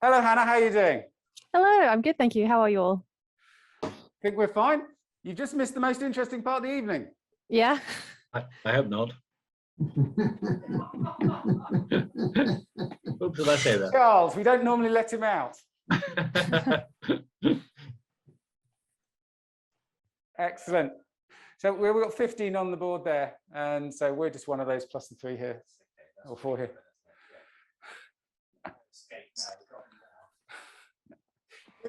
Hello, Hannah. How are you doing? Hello, I'm good, thank you. How are you all? Think we're fine? You just missed the most interesting part of the evening. Yeah. I hope not. Oops, did I say that? Charles, we don't normally let him out. Excellent. So we've got 15 on the board there, and so we're just one of those plus the 3 here, or 4 here.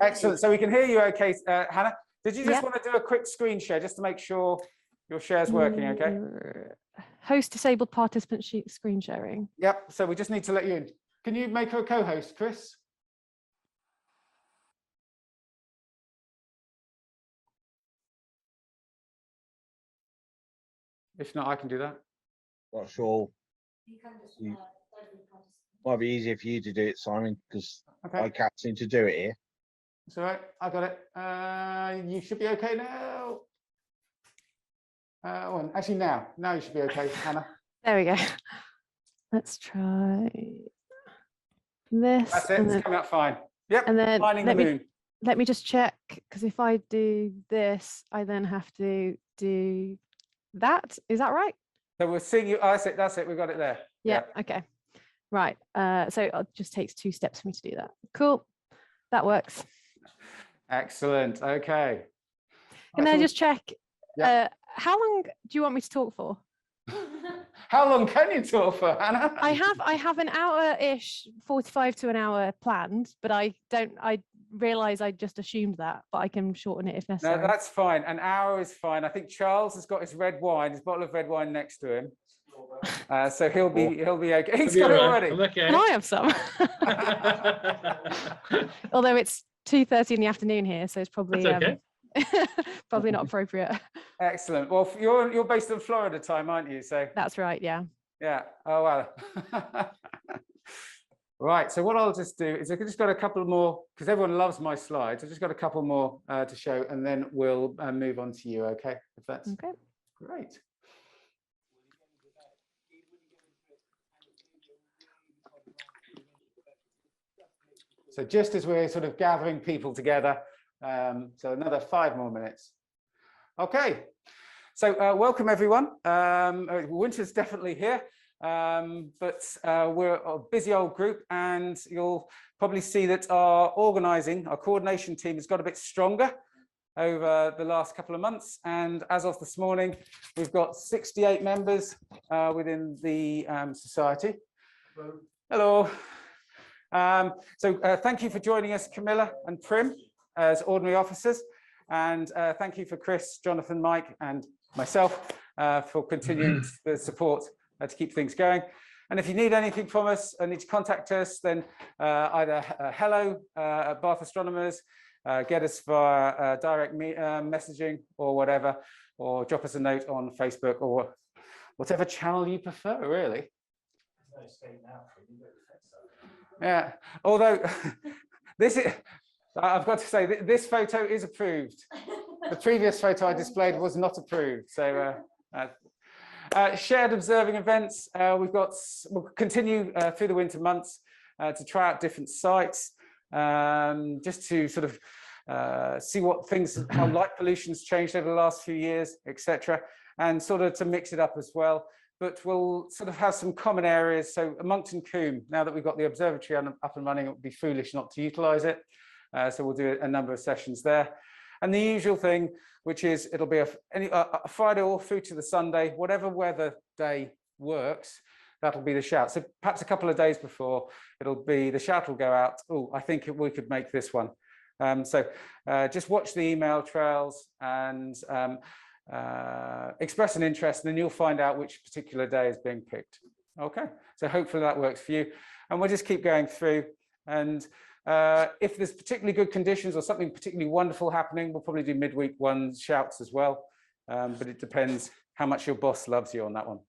Excellent. So we can hear you okay, Hannah. Did you just want to do a quick screen share just to make sure your share's working okay? Host disabled participant screen sharing. Yep. So we just need to let you in. Can you make her a co-host, Chris? If not, I can do that. Not sure. Might be easier for you to do it, Simon, because I can't seem to do it here. It's all right. I got it. You should be okay now. Well, actually, now you should be okay, Hannah. There we go. Let's try this. That's it. It's coming out fine. Yep. And then let me just check, because if I do this, I then have to do that. Is that right? So we're seeing you. Oh, that's it. That's it. We've got it there. Yeah. Okay. Right. So it just takes 2 steps for me to do that. Cool. That works. Excellent. Okay. Can I just check? How long do you want me to talk for? How long can you talk for, Hannah? I have an hour-ish, 45 to an hour planned, but I realise I just assumed that, but I can shorten it if necessary. No, that's fine. An hour is fine. I think Charles has got his red wine, his bottle of red wine next to him. So he'll be okay. He's got it already. Okay. Can I have some? Although it's 2:30 in the afternoon here, so it's probably okay. probably not appropriate. Excellent. Well, you're based in Florida time, aren't you? So that's right. Yeah. Yeah. Oh wow. Right. So what I'll just do is I've just got a couple more, because everyone loves my slides. I've just got a couple more to show, and then we'll move on to you. Okay. If that's okay. Great. So just as we're sort of gathering people together, so another 5 more minutes. Okay, so welcome everyone. Winter's definitely here, but we're a busy old group, and you'll probably see that our coordination team has got a bit stronger over the last couple of months. And as of this morning, we've got 68 members within the society. Hello. Thank you for joining us, Camilla and Prim, as ordinary officers, and thank you for Chris, Jonathan, Mike, and myself for continuing the support to keep things going. And if you need anything from us and need to contact us, then either hello at Bath Astronomers, get us via direct messaging or whatever, or drop us a note on Facebook or whatever channel you prefer, really. Yeah, although I've got to say, this photo is approved. The previous photo I displayed was not approved. So shared observing events, we'll continue through the winter months to try out different sites, just to sort of see how light pollution's changed over the last few years, etc., and sort of to mix it up as well. But we'll sort of have some common areas. So Moncton Combe, now that we've got the observatory up and running, it would be foolish not to utilise it. So we'll do a number of sessions there. And the usual thing, which is it'll be a Friday all through to the Sunday, whatever weather day works, that'll be the shout. So perhaps a couple of days before, the shout will go out. Oh, I think we could make this one. So just watch the email trails and express an interest, and then you'll find out which particular day is being picked. Okay, so hopefully that works for you, and we'll just keep going through. And if there's particularly good conditions or something particularly wonderful happening, we'll probably do midweek shouts as well, but it depends how much your boss loves you on that one.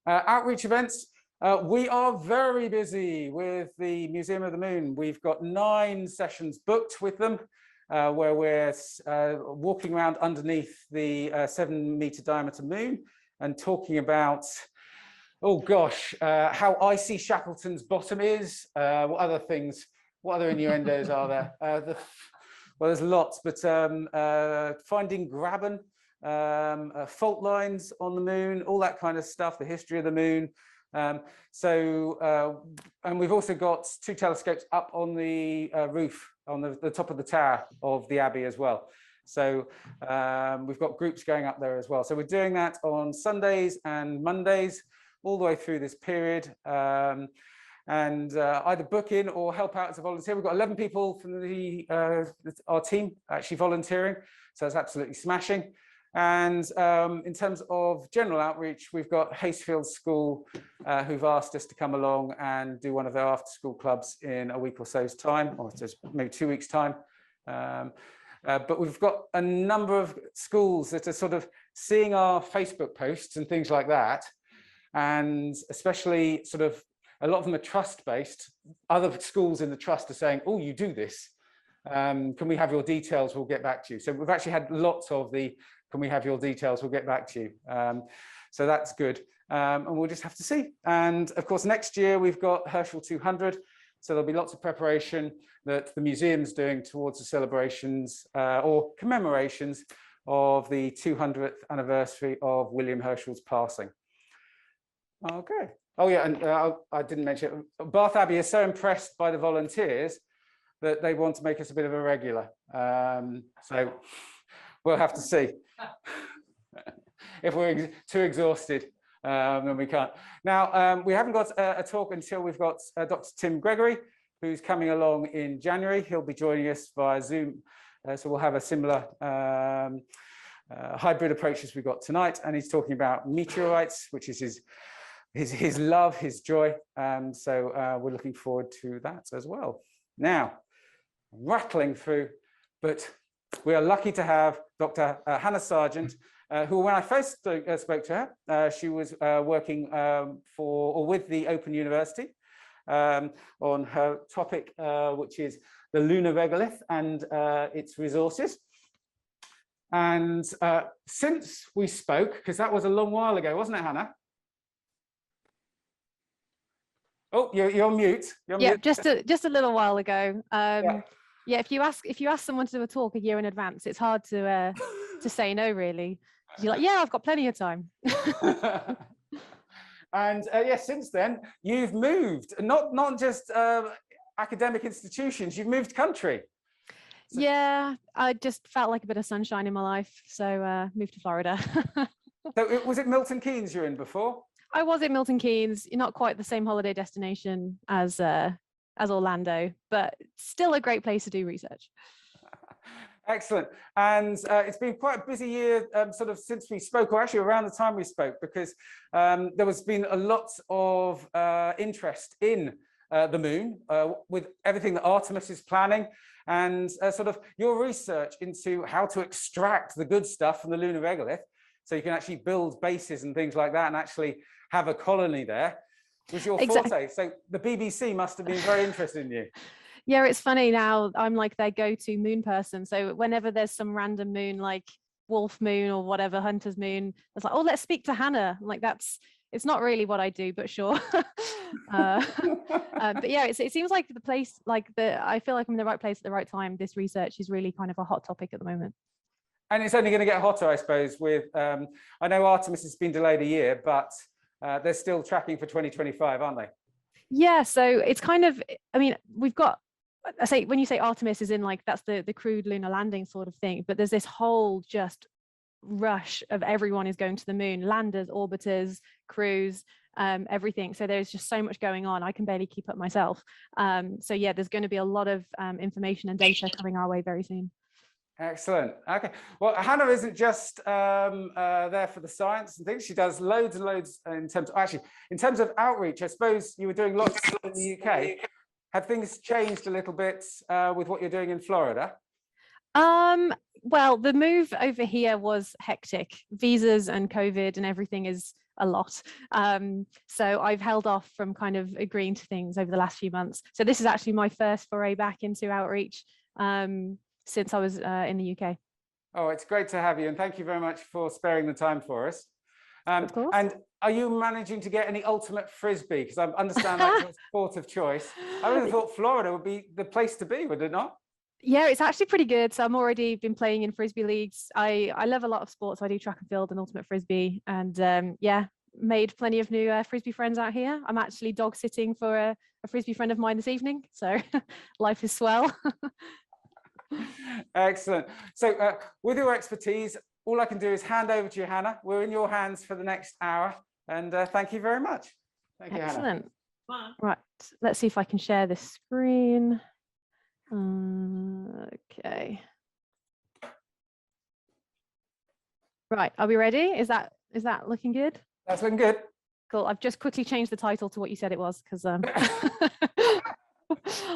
Outreach events, we are very busy with the Museum of the Moon. We've got 9 sessions booked with them, where we're walking around underneath the 7-meter diameter moon and talking about Oh gosh, how icy Shackleton's bottom is. What other things? What other innuendos are there? Well, there's lots, but finding Graben, fault lines on the moon, all that kind of stuff. The history of the moon. And we've also got 2 telescopes up on the roof, on the top of the tower of the Abbey as well. So we've got groups going up there as well. So we're doing that on Sundays and Mondays all the way through this period. Either book in or help out as a volunteer. We've got 11 people from our team actually volunteering. So it's absolutely smashing. And in terms of general outreach, we've got Hacefield School who've asked us to come along and do one of their after school clubs in a week or so's time, or just maybe 2 weeks' time. But we've got a number of schools that are sort of seeing our Facebook posts and things like that. And especially sort of, a lot of them are trust-based. Other schools in the trust are saying, oh, you do this. Can we have your details? We'll get back to you. So we've actually had lots of the, can we have your details? We'll get back to you. So that's good. And we'll just have to see. And of course, next year we've got Herschel 200. So there'll be lots of preparation that the museum's doing towards the celebrations or commemorations of the 200th anniversary of William Herschel's passing. Okay. Oh yeah, and I didn't mention it. Bath Abbey is so impressed by the volunteers that they want to make us a bit of a regular. So we'll have to see. If we're too exhausted, then we can't. Now, we haven't got a talk until we've got Dr. Tim Gregory, who's coming along in January. He'll be joining us via Zoom. So we'll have a similar hybrid approach as we got tonight. And he's talking about meteorites, which is his love, his joy. So we're looking forward to that as well. Now, rattling through, but we are lucky to have Dr. Hannah Sargeant, who, when I first spoke to her, she was working for or with the Open University on her topic, which is the Lunar Regolith and its resources. And since we spoke, because that was a long while ago, wasn't it, Hannah? Oh, you're on mute. You're Yeah, mute. just a little while ago. Yeah, if you ask someone to do a talk a year in advance, it's hard to say no, really. You're like, yeah, I've got plenty of time. And yes, since then you've moved, not just academic institutions, you've moved country. So, yeah, I just felt like a bit of sunshine in my life, so moved to Florida. so was it Milton Keynes you're in before? I was in Milton Keynes, not quite the same holiday destination as Orlando, but still a great place to do research. Excellent. And it's been quite a busy year sort of since we spoke, or actually around the time we spoke, because there has been a lot of interest in the moon with everything that Artemis is planning, and sort of your research into how to extract the good stuff from the lunar regolith, so you can actually build bases and things like that and actually have a colony there, was your forte. So the BBC must have been very interested in you. Yeah, it's funny now, I'm like their go-to moon person. So whenever there's some random moon, like Wolf Moon or whatever, Hunter's Moon, it's like, oh, let's speak to Hannah. I'm like, it's not really what I do, but sure. But yeah, it seems like the place, I feel like I'm in the right place at the right time. This research is really kind of a hot topic at the moment. And it's only going to get hotter, I suppose, with, I know Artemis has been delayed a year, but they're still tracking for 2025, aren't they? Yeah, so it's kind of, I mean, we've got, when you say Artemis is in like, that's the crewed lunar landing sort of thing, but there's this whole just rush of everyone is going to the moon, landers, orbiters, crews, everything. So there's just so much going on. I can barely keep up myself. So yeah, there's going to be a lot of information and data coming our way very soon. Excellent. Okay. Well, Hannah isn't just there for the science and things. She does loads and loads in terms of outreach. I suppose you were doing lots in the UK. Have things changed a little bit with what you're doing in Florida? Well, the move over here was hectic. Visas and COVID and everything is a lot. So I've held off from kind of agreeing to things over the last few months. So this is actually my first foray back into outreach since I was in the UK. Oh, it's great to have you. And thank you very much for sparing the time for us. Of course. And are you managing to get any ultimate frisbee? Because I understand that's your sport of choice. I would have thought Florida would be the place to be, would it not? Yeah, it's actually pretty good. So I'm already been playing in frisbee leagues. I love a lot of sports. I do track and field and ultimate frisbee, and yeah, made plenty of new frisbee friends out here. I'm actually dog sitting for a frisbee friend of mine this evening, so life is swell. Excellent. So with your expertise, all I can do is hand over to you, Hannah. We're in your hands for the next hour, and thank you very much. Thank you, Hannah. Excellent. Right, let's see if I can share this screen. Okay. Right, are we ready? Is that looking good? That's looking good. Cool. I've just quickly changed the title to what you said it was, because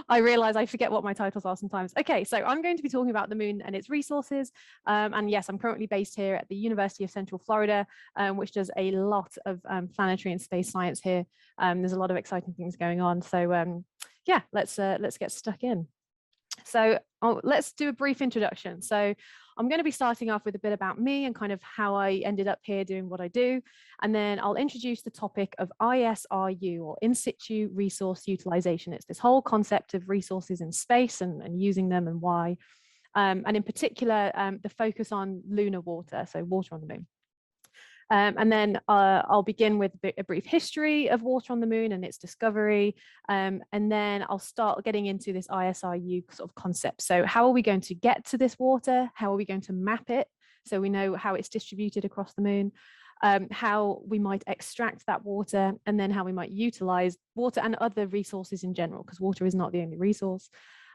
I realize I forget what my titles are sometimes. Okay, so I'm going to be talking about the moon and its resources. And yes, I'm currently based here at the University of Central Florida, which does a lot of planetary and space science here. There's a lot of exciting things going on. So yeah, let's get stuck in. So let's do a brief introduction. So I'm going to be starting off with a bit about me and kind of how I ended up here doing what I do. And then I'll introduce the topic of ISRU, or In-Situ Resource Utilisation. It's this whole concept of resources in space and using them and why. And in particular, the focus on lunar water, so water on the moon. And then I'll begin with a brief history of water on the moon and its discovery. And then I'll start getting into this ISRU sort of concept. So how are we going to get to this water? How are we going to map it so we know how it's distributed across the moon? How we might extract that water, and then how we might utilize water and other resources in general, because water is not the only resource.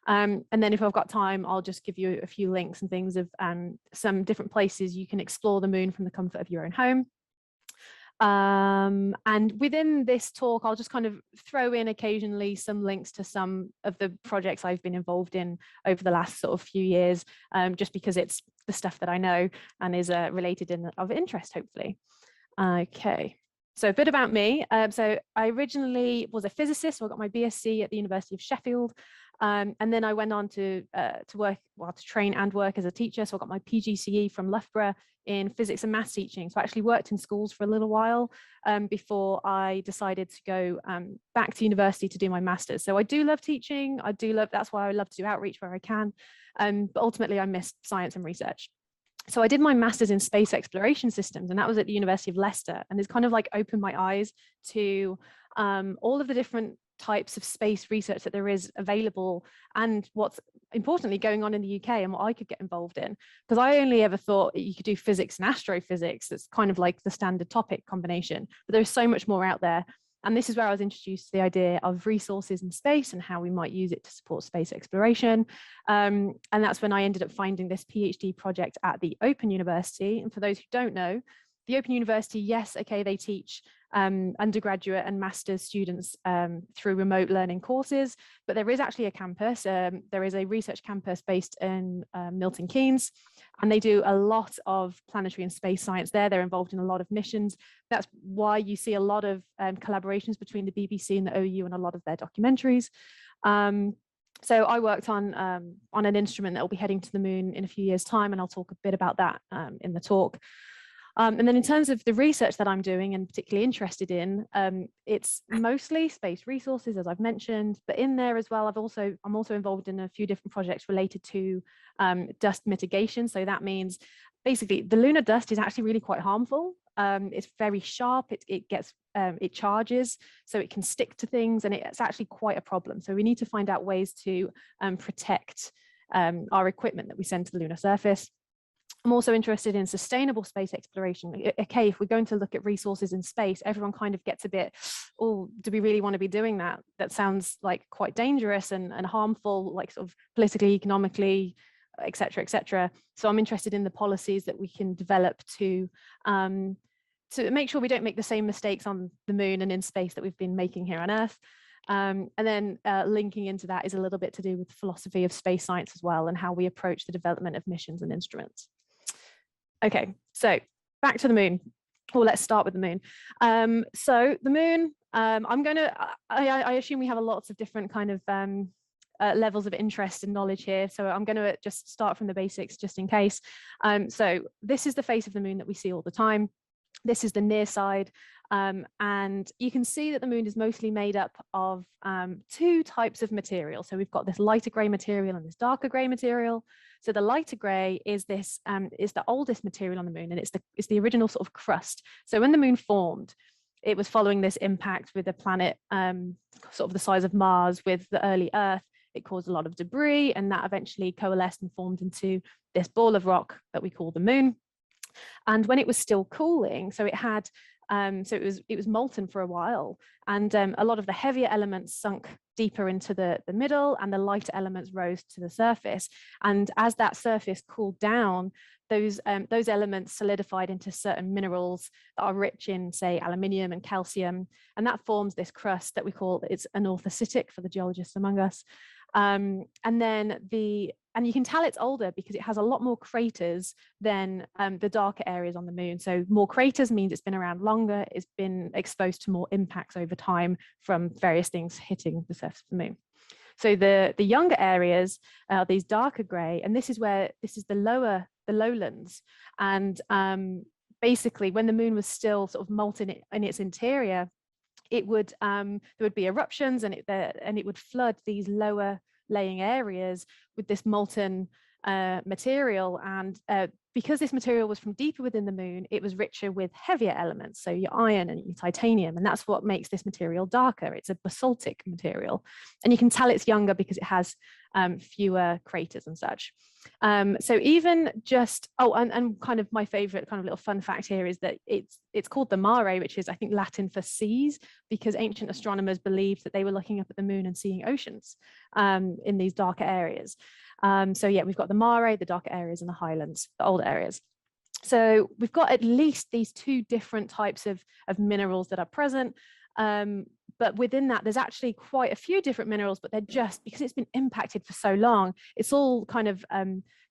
And then if I've got time, I'll just give you a few links and things of some different places you can explore the moon from the comfort of your own home. And within this talk, I'll just kind of throw in occasionally some links to some of the projects I've been involved in over the last sort of few years, just because it's the stuff that I know and is related and of interest, hopefully. Okay. So a bit about me. So I originally was a physicist, so I got my BSc at the University of Sheffield. And then I went on to work, well, to train and work as a teacher. So I got my PGCE from Loughborough in physics and maths teaching. So I actually worked in schools for a little while before I decided to go back to university to do my master's. So I do love teaching. That's why I love to do outreach where I can. But ultimately I missed science and research. So I did my master's in space exploration systems, and that was at the University of Leicester. And it's kind of like opened my eyes to all of the different types of space research that there is available, and what's importantly going on in the UK and what I could get involved in. Because I only ever thought you could do physics and astrophysics. It's kind of like the standard topic combination, but there's so much more out there. And this is where I was introduced to the idea of resources in space and how we might use it to support space exploration. And that's when I ended up finding this PhD project at the Open University. And for those who don't know, the Open University, yes, okay, they teach undergraduate and master's students through remote learning courses, but there is actually a campus. There is a research campus based in Milton Keynes, and they do a lot of planetary and space science there. They're involved in a lot of missions. That's why you see a lot of collaborations between the BBC and the OU and a lot of their documentaries. So I worked on an instrument that will be heading to the moon in a few years' time, and I'll talk a bit about that in the talk. And then in terms of the research that I'm doing and particularly interested in, it's mostly space resources, as I've mentioned, but in there as well, I'm also involved in a few different projects related to dust mitigation. So that means basically the lunar dust is actually really quite harmful. It's very sharp, it charges, so it can stick to things, and it's actually quite a problem. So we need to find out ways to protect our equipment that we send to the lunar surface. I'm also interested in sustainable space exploration. Okay, if we're going to look at resources in space, everyone kind of gets a bit, oh, do we really want to be doing that? That sounds like quite dangerous and harmful, like sort of politically, economically, et cetera, et cetera. So I'm interested in the policies that we can develop to make sure we don't make the same mistakes on the moon and in space that we've been making here on Earth. And then linking into that is a little bit to do with the philosophy of space science as well, and how we approach the development of missions and instruments. Okay, so back to the moon. Well, let's start with the moon. So the moon, I assume we have lots of different kind of levels of interest and knowledge here. So I'm going to just start from the basics just in case. So this is the face of the moon that we see all the time. This is the near side. And you can see that the moon is mostly made up of two types of material. So we've got this lighter grey material and this darker grey material. So the lighter grey is this is the oldest material on the moon, and it's the original sort of crust. So when the moon formed, it was following this impact with a planet sort of the size of Mars with the early Earth. It caused a lot of debris, and that eventually coalesced and formed into this ball of rock that we call the moon. And when it was still cooling, so it had so it was molten for a while, and a lot of the heavier elements sunk deeper into the middle, and the lighter elements rose to the surface. And as that surface cooled down, those elements solidified into certain minerals that are rich in, say, aluminium and calcium, and that forms this crust that we call, it's anorthositic for the geologists among us. And you can tell it's older because it has a lot more craters than the darker areas on the moon. So more craters means it's been around longer, it's been exposed to more impacts over time from various things hitting the surface of the moon. So the younger areas are these darker grey, and this is the lowlands. And basically when the moon was still sort of molten in its interior, it would there would be eruptions, and it would flood these lower laying areas with this molten material. And because this material was from deeper within the moon, it was richer with heavier elements, so your iron and your titanium, and that's what makes this material darker. It's a basaltic material, and you can tell it's younger because it has fewer craters and such. So even just, and kind of my favorite kind of little fun fact here is that it's called the mare, which is, I think, Latin for seas, because ancient astronomers believed that they were looking up at the moon and seeing oceans in these darker areas. So yeah, we've got the mare, the darker areas, and the highlands, the old areas. So we've got at least these two different types of minerals that are present. But within that, there's actually quite a few different minerals, but they're just, because it's been impacted for so long, it's all kind of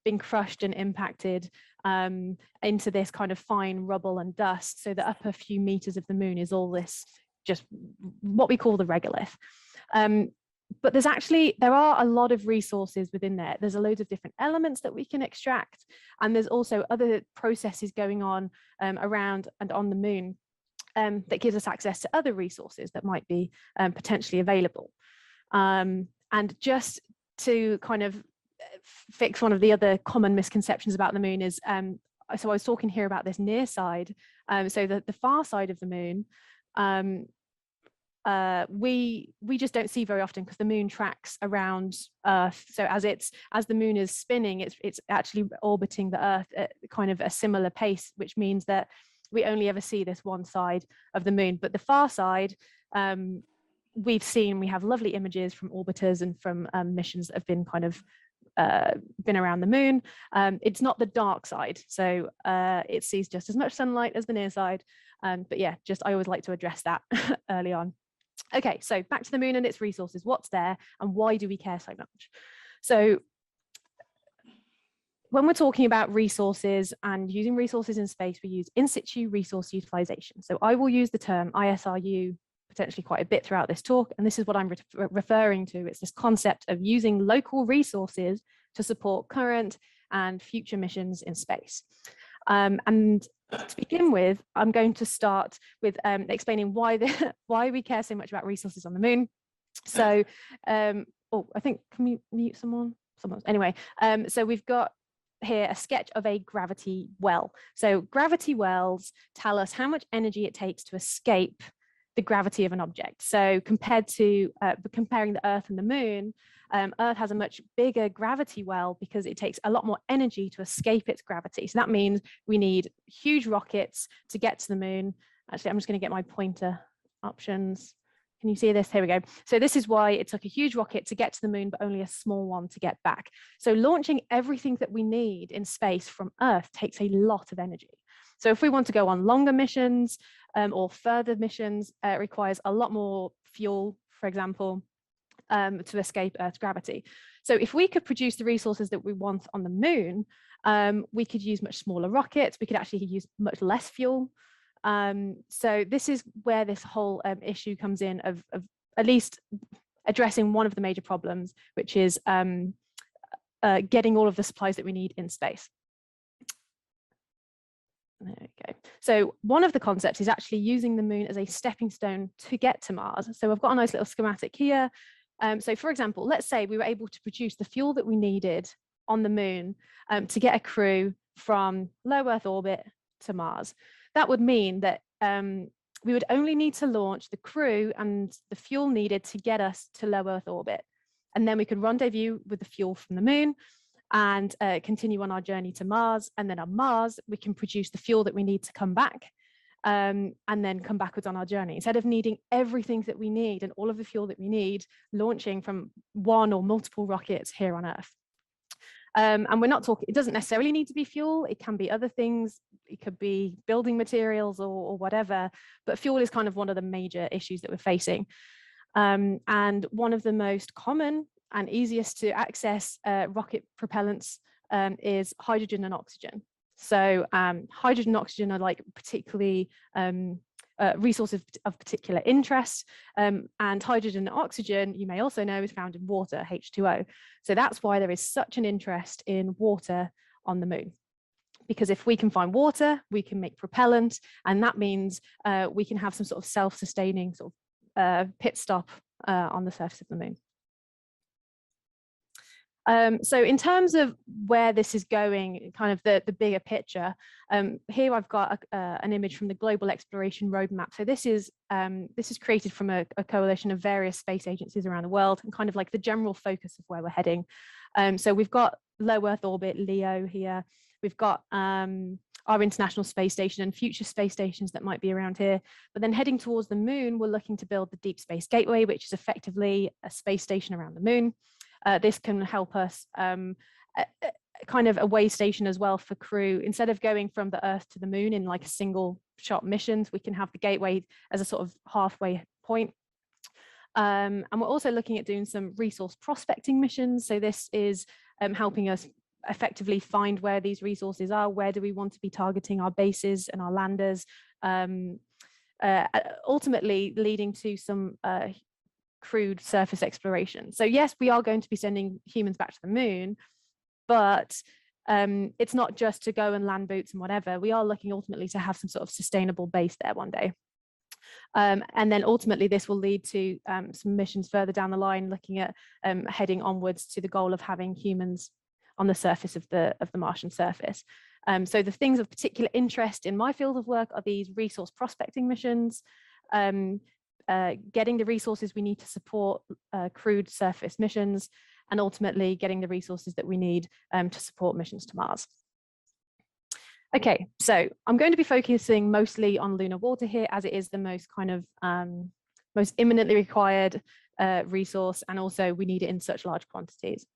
been crushed and impacted into this kind of fine rubble and dust. So the upper few meters of the moon is all this, just what we call the regolith. But there are a lot of resources within there. There's a load of different elements that we can extract. And there's also other processes going on around and on the moon that gives us access to other resources that might be potentially available. And just to kind of fix one of the other common misconceptions about the moon is, so I was talking here about this near side. So the far side of the moon, we just don't see very often because the moon tracks around Earth. So as the moon is spinning, it's actually orbiting the Earth at kind of a similar pace, which means that we only ever see this one side of the moon. But the far side, we have lovely images from orbiters and from missions that have been kind of been around the moon. It's not the dark side, so it sees just as much sunlight as the near side. But yeah, I always like to address that early on. Okay, so back to the moon and its resources. What's there and why do we care so much? So when we're talking about resources and using resources in space, we use in-situ resource utilization. So I will use the term ISRU potentially quite a bit throughout this talk, and this is what I'm referring to. It's this concept of using local resources to support current and future missions in space. And to begin with, I'm going to start with explaining why we care so much about resources on the moon. So, I think, can we mute someone? Anyway, so we've got here a sketch of a gravity well. So gravity wells tell us how much energy it takes to escape the gravity of an object. So compared to comparing the Earth and the moon, Earth has a much bigger gravity well because it takes a lot more energy to escape its gravity. So that means we need huge rockets to get to the moon. Actually, I'm just going to get my pointer options. Can you see this? Here we go. So this is why it took a huge rocket to get to the moon, but only a small one to get back. So launching everything that we need in space from Earth takes a lot of energy. So if we want to go on longer missions or further missions, it requires a lot more fuel, for example, to escape Earth's gravity. So if we could produce the resources that we want on the moon, we could use much smaller rockets. We could actually use much less fuel. So this is where this whole issue comes in of at least addressing one of the major problems, which is getting all of the supplies that we need in space. There we go. So one of the concepts is actually using the moon as a stepping stone to get to Mars. So I've got a nice little schematic here. So for example, let's say we were able to produce the fuel that we needed on the moon to get a crew from low Earth orbit to Mars. That would mean that we would only need to launch the crew and the fuel needed to get us to low Earth orbit. And then we could rendezvous with the fuel from the moon and continue on our journey to Mars. And then on Mars, we can produce the fuel that we need to come back and then come backwards on our journey. Instead of needing everything that we need and all of the fuel that we need, launching from one or multiple rockets here on Earth. And we're not talking, it doesn't necessarily need to be fuel. It can be other things. It could be building materials or whatever, but fuel is kind of one of the major issues that we're facing. And one of the most common and easiest to access rocket propellants is hydrogen and oxygen. So hydrogen and oxygen are like particularly resources of particular interest. And hydrogen and oxygen, you may also know, is found in water, H2O. So that's why there is such an interest in water on the moon. Because if we can find water, we can make propellant, and that means we can have some sort of self-sustaining sort of pit stop on the surface of the moon. So in terms of where this is going, kind of the bigger picture, here I've got an image from the Global Exploration Roadmap. So this is created from a coalition of various space agencies around the world, and kind of like the general focus of where we're heading. So we've got low Earth orbit, LEO here. We've got our International Space Station and future space stations that might be around here. But then heading towards the moon, we're looking to build the Deep Space Gateway, which is effectively a space station around the moon. This can help us kind of a way station as well for crew. Instead of going from the Earth to the moon in like a single shot missions, we can have the gateway as a sort of halfway point. And we're also looking at doing some resource prospecting missions. So this is helping us effectively find where these resources are, where do we want to be targeting our bases and our landers, ultimately leading to some crewed surface exploration. So yes, we are going to be sending humans back to the moon, but it's not just to go and land boots and whatever. We are looking ultimately to have some sort of sustainable base there one day. And then ultimately this will lead to some missions further down the line, looking at heading onwards to the goal of having humans on the surface of the Martian surface. So the things of particular interest in my field of work are these resource prospecting missions, getting the resources we need to support crewed surface missions, and ultimately getting the resources that we need to support missions to Mars. Okay, so I'm going to be focusing mostly on lunar water here, as it is the most kind of most imminently required resource, and also we need it in such large quantities.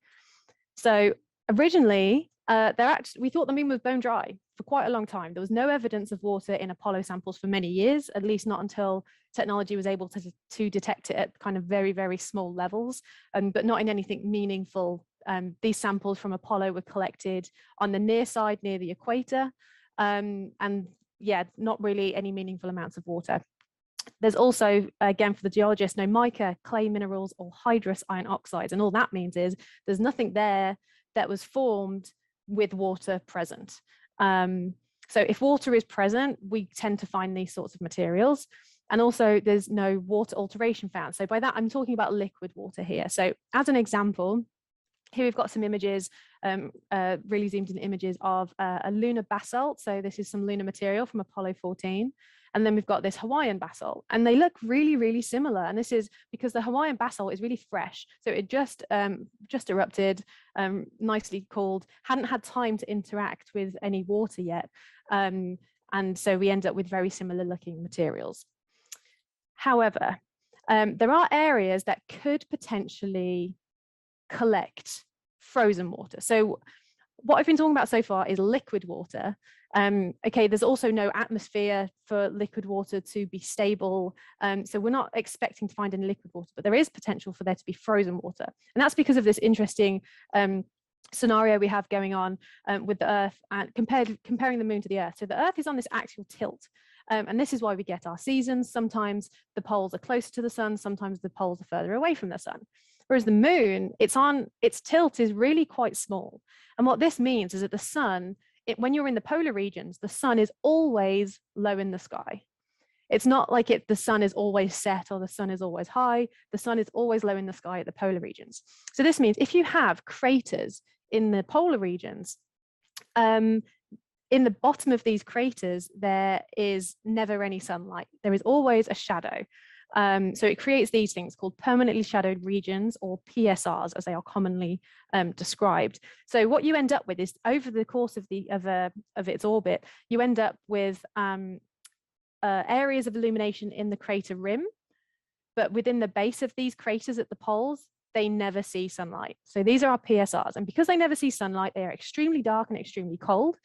So originally, we thought the moon was bone dry for quite a long time. There was no evidence of water in Apollo samples for many years, at least not until technology was able to detect it at kind of very, very small levels, but not in anything meaningful. These samples from Apollo were collected on the near side, near the equator, and yeah, not really any meaningful amounts of water. There's also, again, for the geologist, no mica, clay minerals, or hydrous iron oxides, and all that means is there's nothing there that was formed with water present. So if water is present, we tend to find these sorts of materials. And also there's no water alteration found. So by that, I'm talking about liquid water here. So as an example, here we've got some images, really zoomed in images of a lunar basalt. So this is some lunar material from Apollo 14. And then we've got this Hawaiian basalt, and they look really, really similar. And this is because the Hawaiian basalt is really fresh. So it just erupted, nicely cooled, hadn't had time to interact with any water yet. And so we end up with very similar looking materials. However, there are areas that could potentially collect frozen water. So what I've been talking about so far is liquid water. Okay, there's also no atmosphere for liquid water to be stable. So we're not expecting to find any liquid water, but there is potential for there to be frozen water. And that's because of this interesting scenario we have going on with the Earth, and comparing the moon to the Earth. So the Earth is on this axial tilt. And this is why we get our seasons. Sometimes the poles are closer to the sun, sometimes the poles are further away from the sun. Whereas the moon, its tilt is really quite small. And what this means is that the sun when you're in the polar regions, the sun is always low in the sky. It's not like the sun is always set or the sun is always high. The sun is always low in the sky at the polar regions. So this means if you have craters in the polar regions, in the bottom of these craters, there is never any sunlight. There is always a shadow. So it creates these things called permanently shadowed regions, or PSRs, as they are commonly described. So what you end up with is, over the course of its orbit, you end up with areas of illumination in the crater rim, but within the base of these craters at the poles, they never see sunlight. So these are our PSRs, and because they never see sunlight, they are extremely dark and extremely cold,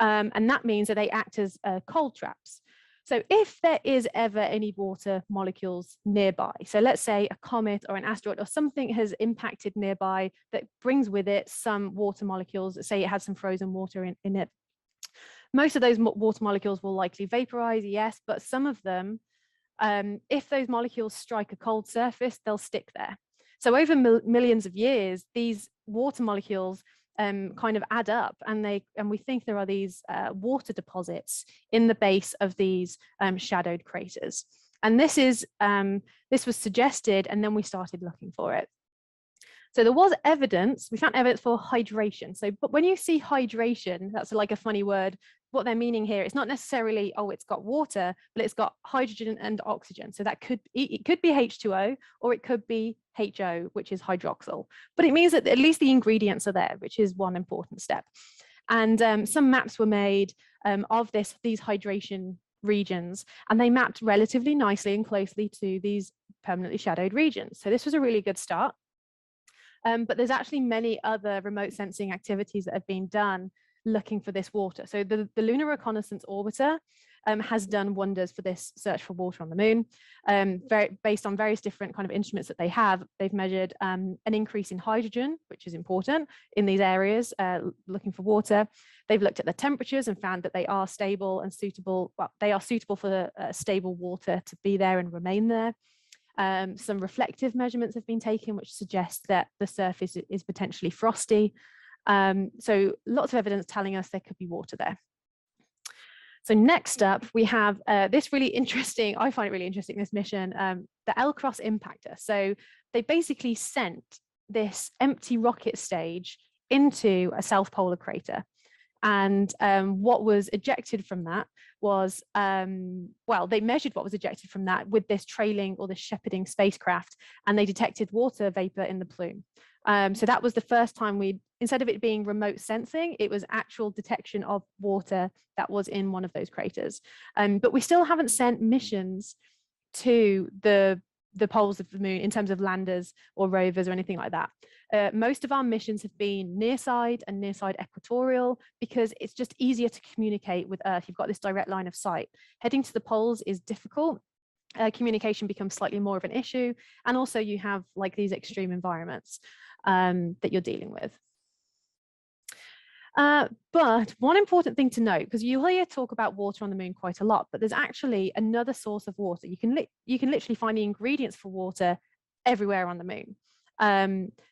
and that means that they act as cold traps. So if there is ever any water molecules nearby, so let's say a comet or an asteroid or something has impacted nearby that brings with it some water molecules, say it had some frozen water in it, most of those water molecules will likely vaporize, yes, but some of them, if those molecules strike a cold surface, they'll stick there. So over millions of years, these water molecules kind of add up, and we think there are these water deposits in the base of these shadowed craters. And this was suggested, and then we started looking for it. So there was evidence, we found evidence for hydration. So, but when you see hydration, that's like a funny word. What they're meaning here, it's not necessarily, oh, it's got water, but it's got hydrogen and oxygen. So that it could be H2O, or it could be HO, which is hydroxyl. But it means that at least the ingredients are there, which is one important step. And some maps were made of these hydration regions, and they mapped relatively nicely and closely to these permanently shadowed regions. So this was a really good start. But there's actually many other remote sensing activities that have been done looking for this water. So the Lunar Reconnaissance Orbiter has done wonders for this search for water on the moon. Based on various different kind of instruments that they have, they've measured an increase in hydrogen, which is important in these areas looking for water. They've looked at the temperatures and found that they are stable and suitable. Well, they are suitable for stable water to be there and remain there. Some reflective measurements have been taken, which suggest that the surface is potentially frosty. So lots of evidence telling us there could be water there. So next up, we have this really interesting, I find it really interesting, this mission, the L Cross Impactor. So they basically sent this empty rocket stage into a south polar crater. And what was ejected from that was, well, they measured what was ejected from that with this trailing or this shepherding spacecraft, and they detected water vapor in the plume. So that was the first time instead of it being remote sensing, it was actual detection of water that was in one of those craters. But we still haven't sent missions to the poles of the moon in terms of landers or rovers or anything like that. Most of our missions have been near side and near side equatorial, because it's just easier to communicate with Earth. You've got this direct line of sight. Heading to the poles is difficult. Communication becomes slightly more of an issue. And also you have like these extreme environments that you're dealing with. But one important thing to note, because you hear talk about water on the moon quite a lot, but there's actually another source of water. You can literally find the ingredients for water everywhere on the moon.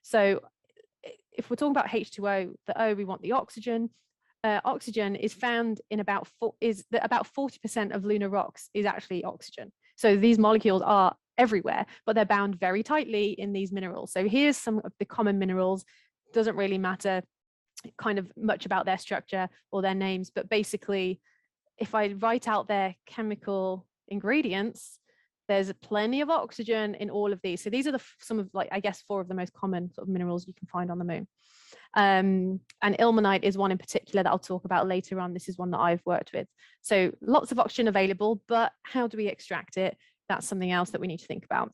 So if we're talking about H2O, we want the oxygen. Oxygen is found in about 40% of lunar rocks is actually oxygen. So these molecules are everywhere, but they're bound very tightly in these minerals. So here's some of the common minerals. Doesn't really matter kind of much about their structure or their names, but basically, if I write out their chemical ingredients, there's plenty of oxygen in all of these. So these are some of, like, I guess, 4 of the most common sort of minerals you can find on the moon. And ilmenite is one in particular that I'll talk about later on. This is one that I've worked with. So lots of oxygen available, but how do we extract it? That's something else that we need to think about.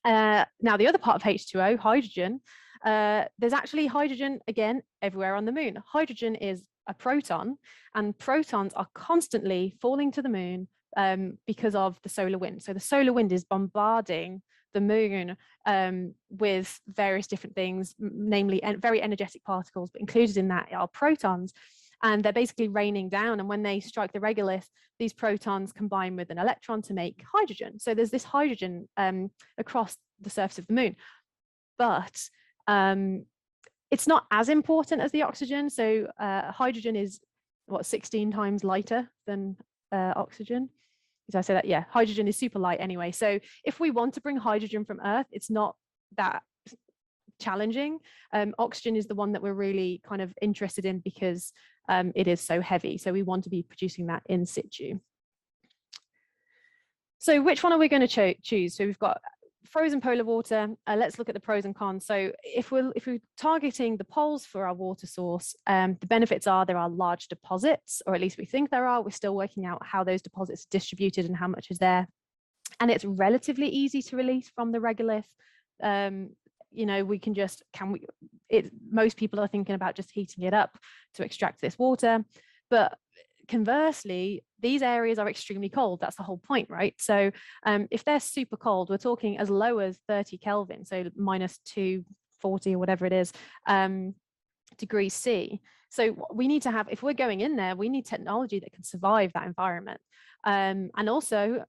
Now, the other part of H2O, hydrogen, there's actually hydrogen, again, everywhere on the moon. Hydrogen is a proton, and protons are constantly falling to the moon because of the solar wind. So the solar wind is bombarding the moon with various different things, namely very energetic particles, but included in that are protons. And they're basically raining down. And when they strike the regolith, these protons combine with an electron to make hydrogen. So there's this hydrogen across the surface of the moon. But It's not as important as the oxygen. So hydrogen is what, 16 times lighter than oxygen. Did I say that? Yeah, hydrogen is super light anyway. So if we want to bring hydrogen from Earth, it's not that challenging. Oxygen is the one that we're really kind of interested in because it is so heavy. So we want to be producing that in situ. So which one are we going to choose? So we've got frozen polar water. Let's look at the pros and cons. So if we're targeting the poles for our water source, the benefits are there are large deposits, or at least we think there are. We're still working out how those deposits are distributed and how much is there. And it's relatively easy to release from the regolith. You know, we can just, most people are thinking about just heating it up to extract this water. But conversely, these areas are extremely cold. That's the whole point, right? So if they're super cold, we're talking as low as 30 Kelvin, so minus 240 or whatever it is, degrees C. So we need to have, if we're going in there, we need technology that can survive that environment. And also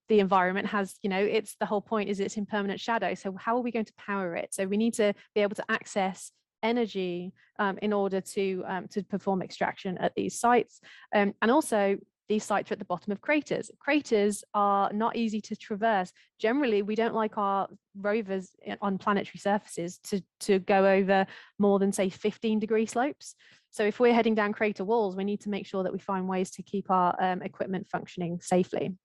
the environment has, you know, it's the whole point is it's in permanent shadow. So how are we going to power it? So we need to be able to access energy in order to perform extraction at these sites. And also these sites are at the bottom of craters. Craters are not easy to traverse. Generally, we don't like our rovers on planetary surfaces to go over more than, say, 15-degree slopes. So if we're heading down crater walls, we need to make sure that we find ways to keep our equipment functioning safely.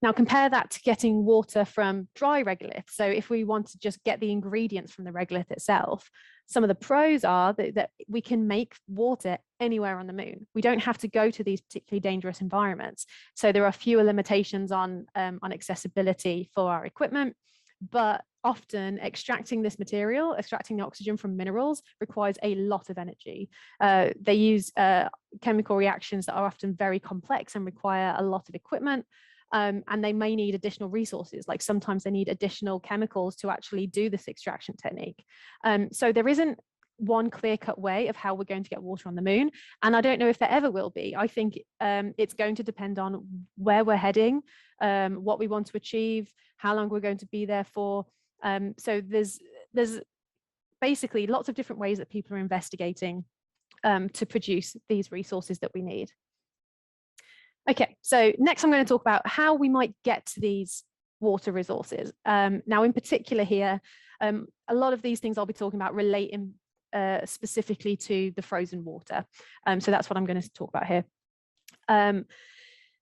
Now compare that to getting water from dry regolith. So if we want to just get the ingredients from the regolith itself, some of the pros are that we can make water anywhere on the moon. We don't have to go to these particularly dangerous environments. So there are fewer limitations on accessibility for our equipment, but often extracting this material, extracting the oxygen from minerals requires a lot of energy. They use chemical reactions that are often very complex and require a lot of equipment. And they may need additional resources, like sometimes they need additional chemicals to actually do this extraction technique. So there isn't one clear-cut way of how we're going to get water on the moon, and I don't know if there ever will be. I think it's going to depend on where we're heading, what we want to achieve, how long we're going to be there for. So there's basically lots of different ways that people are investigating to produce these resources that we need. Okay, so next I'm going to talk about how we might get to these water resources. Now, in particular here, a lot of these things I'll be talking about relating specifically to the frozen water. So that's what I'm going to talk about here.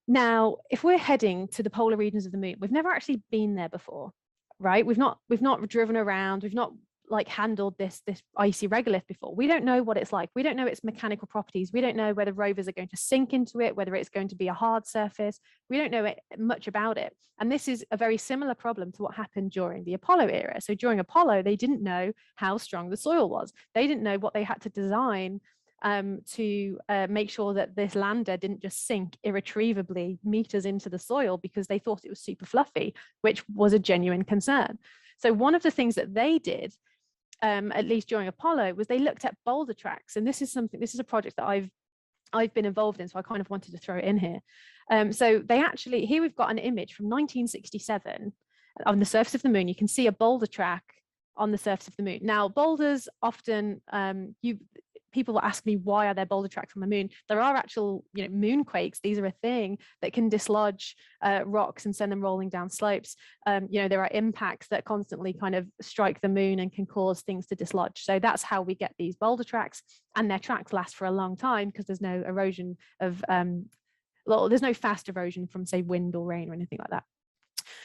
Now, if we're heading to the polar regions of the moon, we've never actually been there before, right? We've not driven around, we've not like handled this icy regolith before. We don't know what it's like. We don't know its mechanical properties. We don't know whether rovers are going to sink into it, whether it's going to be a hard surface. We don't know much about it. And this is a very similar problem to what happened during the Apollo era. So during Apollo, they didn't know how strong the soil was. They didn't know what they had to design to make sure that this lander didn't just sink irretrievably meters into the soil because they thought it was super fluffy, which was a genuine concern. So one of the things that they did, at least during Apollo, was they looked at Boulder Tracks. And this is a project that I've been involved in, so I kind of wanted to throw it in here. So they actually, here we've got an image from 1967 on the surface of the moon. You can see a boulder track on the surface of the moon. Now, boulders often, people will ask me, why are there boulder tracks on the moon? There are actual, moonquakes. These are a thing that can dislodge rocks and send them rolling down slopes. There are impacts that constantly kind of strike the moon and can cause things to dislodge. So that's how we get these boulder tracks, and their tracks last for a long time because there's no erosion of, there's no fast erosion from, say, wind or rain or anything like that.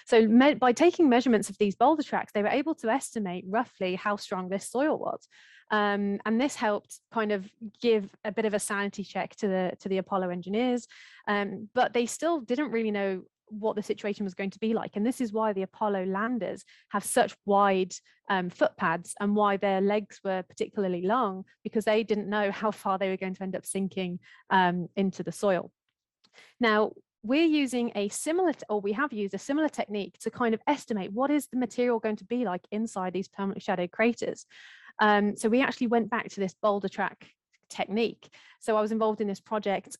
So by taking measurements of these boulder tracks, they were able to estimate roughly how strong this soil was. And this helped kind of give a bit of a sanity check to the Apollo engineers, but they still didn't really know what the situation was going to be like. And this is why the Apollo landers have such wide footpads and why their legs were particularly long, because they didn't know how far they were going to end up sinking into the soil. Now, we're using we have used a similar technique to kind of estimate what is the material going to be like inside these permanently shadowed craters. So we actually went back to this boulder track technique. So I was involved in this project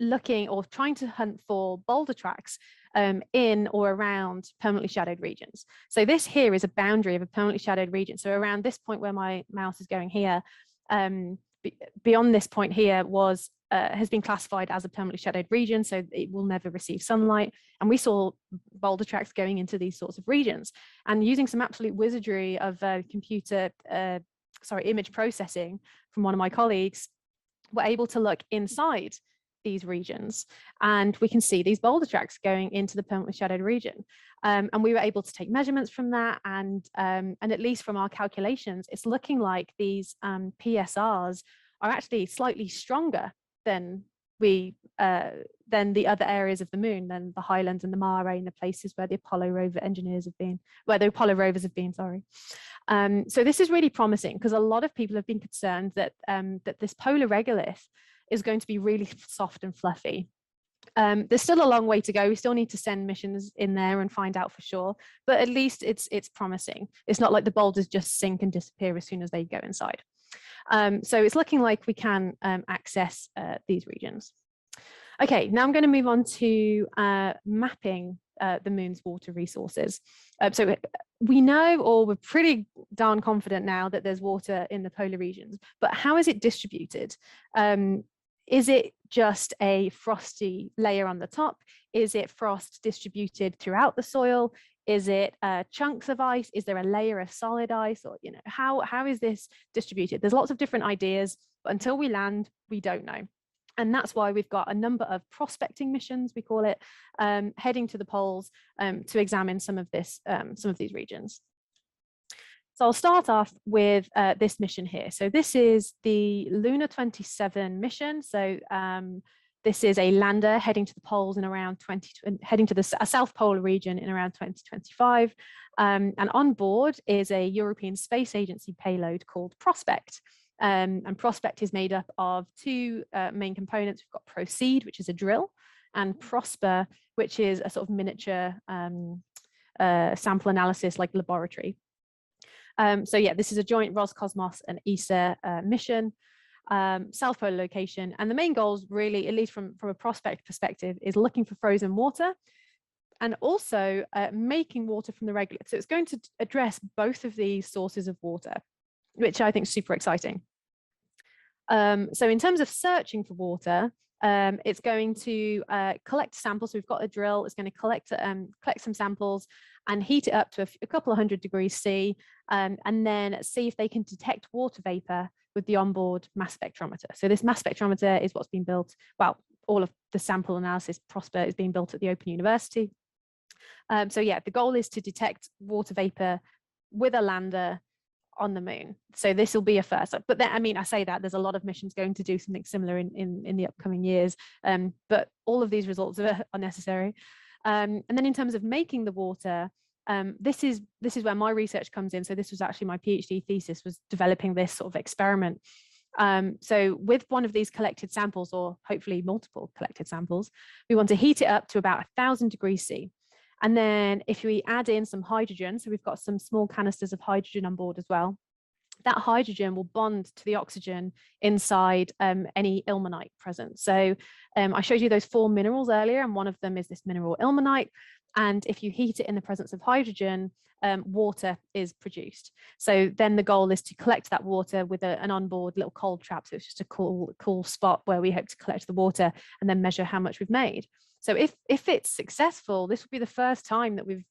looking or trying to hunt for boulder tracks in or around permanently shadowed regions. So this here is a boundary of a permanently shadowed region. So around this point where my mouse is going here, beyond this point here has been classified as a permanently shadowed region, so it will never receive sunlight. And we saw boulder tracks going into these sorts of regions. And using some absolute wizardry of image processing from one of my colleagues, we're able to look inside these regions, and we can see these boulder tracks going into the permanently shadowed region. And we were able to take measurements from that, and at least from our calculations, it's looking like these PSRs are actually slightly stronger than the other areas of the moon, than the Highlands and the Mare and the places where the Apollo rover engineers have been, where the Apollo rovers have been, sorry. So this is really promising, because a lot of people have been concerned that that this polar regolith is going to be really soft and fluffy. There's still a long way to go. We still need to send missions in there and find out for sure, but at least it's promising. It's not like the boulders just sink and disappear as soon as they go inside. So it's looking like we can access these regions. Okay, now I'm going to move on to mapping the moon's water resources. So we know, or we're pretty darn confident now, that there's water in the polar regions, but how is it distributed? Is it just a frosty layer on the top? Is it frost distributed throughout the soil? Is it chunks of ice? Is there a layer of solid ice? Or, you know, how is this distributed? There's lots of different ideas, but until we land, we don't know. And that's why we've got a number of prospecting missions, we call it, heading to the poles to examine some of these regions. So I'll start off with this mission here. So this is the Lunar 27 mission. So this is a lander heading to the poles in around heading to the South Polar region in around 2025. And on board is a European Space Agency payload called Prospect. And Prospect is made up of two main components. We've got Proceed, which is a drill, and Prosper, which is a sort of miniature sample analysis like laboratory. So yeah, this is a joint Roscosmos and ESA mission, South Polar location. And the main goals really, at least from a Prospect perspective, is looking for frozen water and also making water from the regolith. So it's going to address both of these sources of water, which I think is super exciting. So in terms of searching for water, it's going to collect samples. So we've got a drill. It's going to collect some samples and heat it up to a couple of 100 degrees C, and then see if they can detect water vapor with the onboard mass spectrometer. So this mass spectrometer is what's been built. Well, all of the sample analysis Prosper is being built at the Open University. So yeah, the goal is to detect water vapor with a lander on the moon. So this will be a first. But then, I mean, I say that there's a lot of missions going to do something similar in the upcoming years, but all of these results are necessary. And then in terms of making the water, this is where my research comes in. So this was actually my PhD thesis, was developing this sort of experiment. So with one of these collected samples, or hopefully multiple collected samples, we want to heat it up to about 1000 degrees C. And then if we add in some hydrogen, so we've got some small canisters of hydrogen on board as well, that hydrogen will bond to the oxygen inside any ilmenite present. So I showed you those 4 minerals earlier, and one of them is this mineral ilmenite. And if you heat it in the presence of hydrogen, water is produced. So then the goal is to collect that water with an onboard little cold trap. So it's just a cool spot where we hope to collect the water and then measure how much we've made. So if it's successful, this will be the first time that we've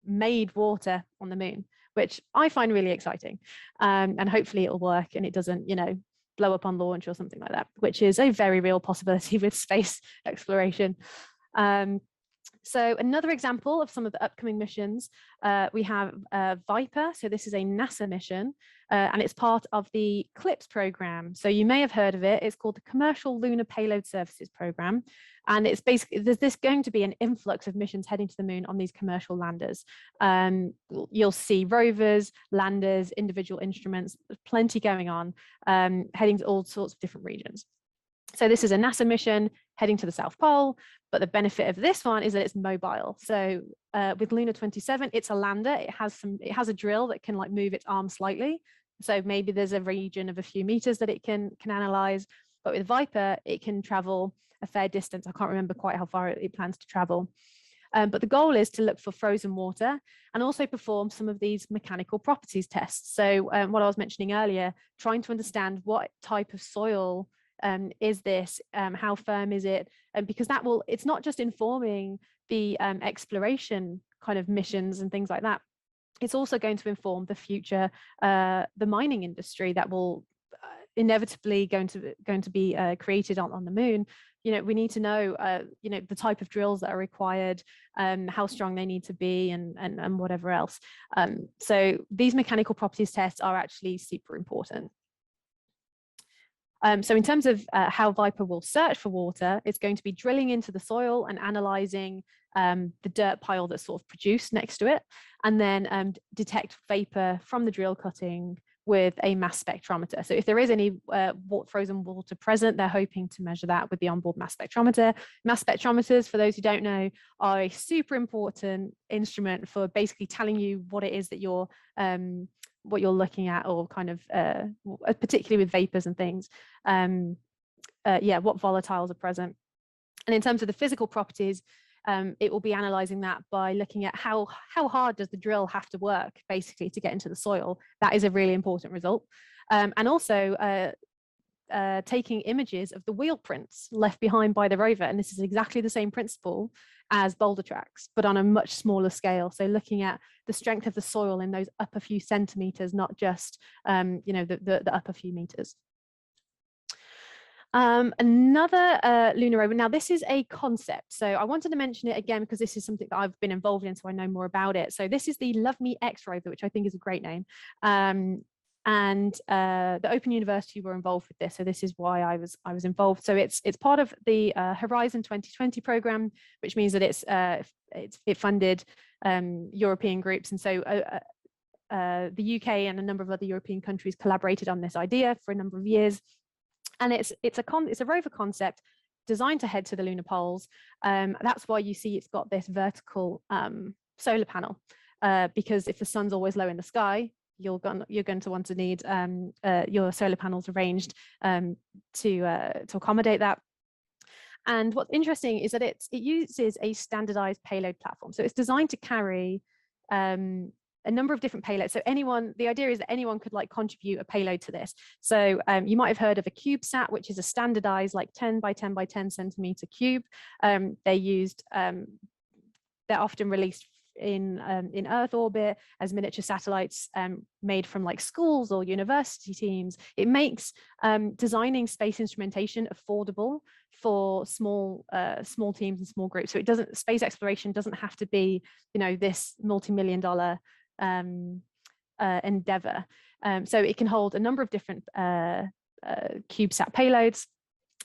made water on the moon, which I find really exciting. And hopefully it'll work and it doesn't, you know, blow up on launch or something like that, which is a very real possibility with space exploration. So another example of some of the upcoming missions, we have Viper. So this is a NASA mission, and it's part of the CLIPS program. So you may have heard of it. It's called the Commercial Lunar Payload Services Program. And it's basically, there's going to be an influx of missions heading to the moon on these commercial landers. You'll see rovers, landers, individual instruments, there's plenty going on, heading to all sorts of different regions. So this is a NASA mission heading to the South Pole, but the benefit of this one is that it's mobile. So with Lunar 27, it's a lander. It has a drill that can like move its arm slightly. So maybe there's a region of a few meters that it can analyze. But with Viper, it can travel a fair distance. I can't remember quite how far it plans to travel. But the goal is to look for frozen water and also perform some of these mechanical properties tests. So what I was mentioning earlier, trying to understand what type of soil is this, how firm is it? Because that will, it's not just informing the exploration kind of missions and things like that. It's also going to inform the future, the mining industry that will inevitably going to be created on the moon. You know, we need to know, you know, the type of drills that are required, how strong they need to be, and whatever else. So these mechanical properties tests are actually super important. So in terms of how Viper will search for water, it's going to be drilling into the soil and analysing the dirt pile that's sort of produced next to it, and then detect vapor from the drill cutting with a mass spectrometer. So if there is any frozen water present, they're hoping to measure that with the onboard mass spectrometer. Mass spectrometers, for those who don't know, are a super important instrument for basically telling you what it is that you're looking at, or kind of particularly with vapors and things, yeah, what volatiles are present. And in terms of the physical properties, it will be analysing that by looking at how hard does the drill have to work basically to get into the soil. That is a really important result. And also taking images of the wheel prints left behind by the rover. And this is exactly the same principle as Boulder Tracks, but on a much smaller scale. So looking at the strength of the soil in those upper few centimetres, not just you know, the upper few metres. Another lunar rover. Now, this is a concept. So I wanted to mention it again because this is something that I've been involved in, so I know more about it. So this is the Love Me X rover, which I think is a great name. And the Open University were involved with this, so this is why I was involved. So it's part of the Horizon 2020 program, which means that it funded European groups, and so the UK and a number of other European countries collaborated on this idea for a number of years. And it's a rover concept designed to head to the lunar poles. That's why you see it's got this vertical solar panel, because if the sun's always low in the sky, you're going to want to need your solar panels arranged to accommodate that. And what's interesting is that it uses a standardized payload platform. So it's designed to carry a number of different payloads. So the idea is that anyone could like contribute a payload to this. So you might have heard of a CubeSat, which is a standardized like 10 by 10 by 10 centimeter cube. They're often released in Earth orbit as miniature satellites made from like schools or university teams. It makes designing space instrumentation affordable for small teams and small groups. So space exploration doesn't have to be, you know, this multi-million-dollar endeavor. So it can hold a number of different CubeSat payloads.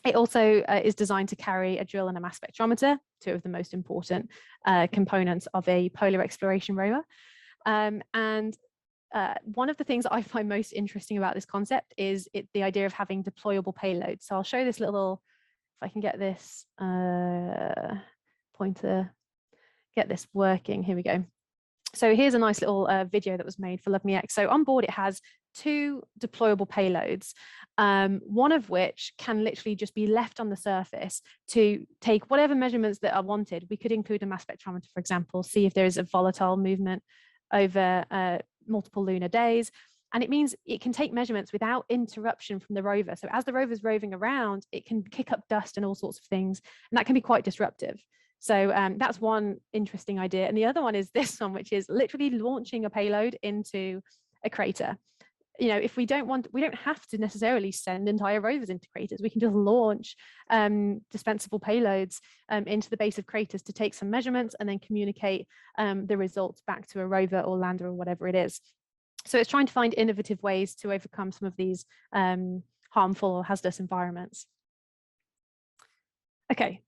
It also is designed to carry a drill and a mass spectrometer, two of the most important components of a polar exploration rover. And one of the things that I find most interesting about this concept is the idea of having deployable payloads. So I'll show this little, if I can get this pointer, get this working. Here we go. So here's a nice little video that was made for Love Me X. So on board, it has 2 deployable payloads, one of which can literally just be left on the surface to take whatever measurements that are wanted. We could include a mass spectrometer, for example, see if there is a volatile movement over multiple lunar days. And it means it can take measurements without interruption from the rover. So as the rover is roving around, it can kick up dust and all sorts of things, and that can be quite disruptive. So that's one interesting idea. And the other one is this one, which is literally launching a payload into a crater. You know, if we don't have to necessarily send entire rovers into craters. We can just launch dispensable payloads into the base of craters to take some measurements and then communicate the results back to a rover or lander or whatever it is. So it's trying to find innovative ways to overcome some of these harmful or hazardous environments. Okay.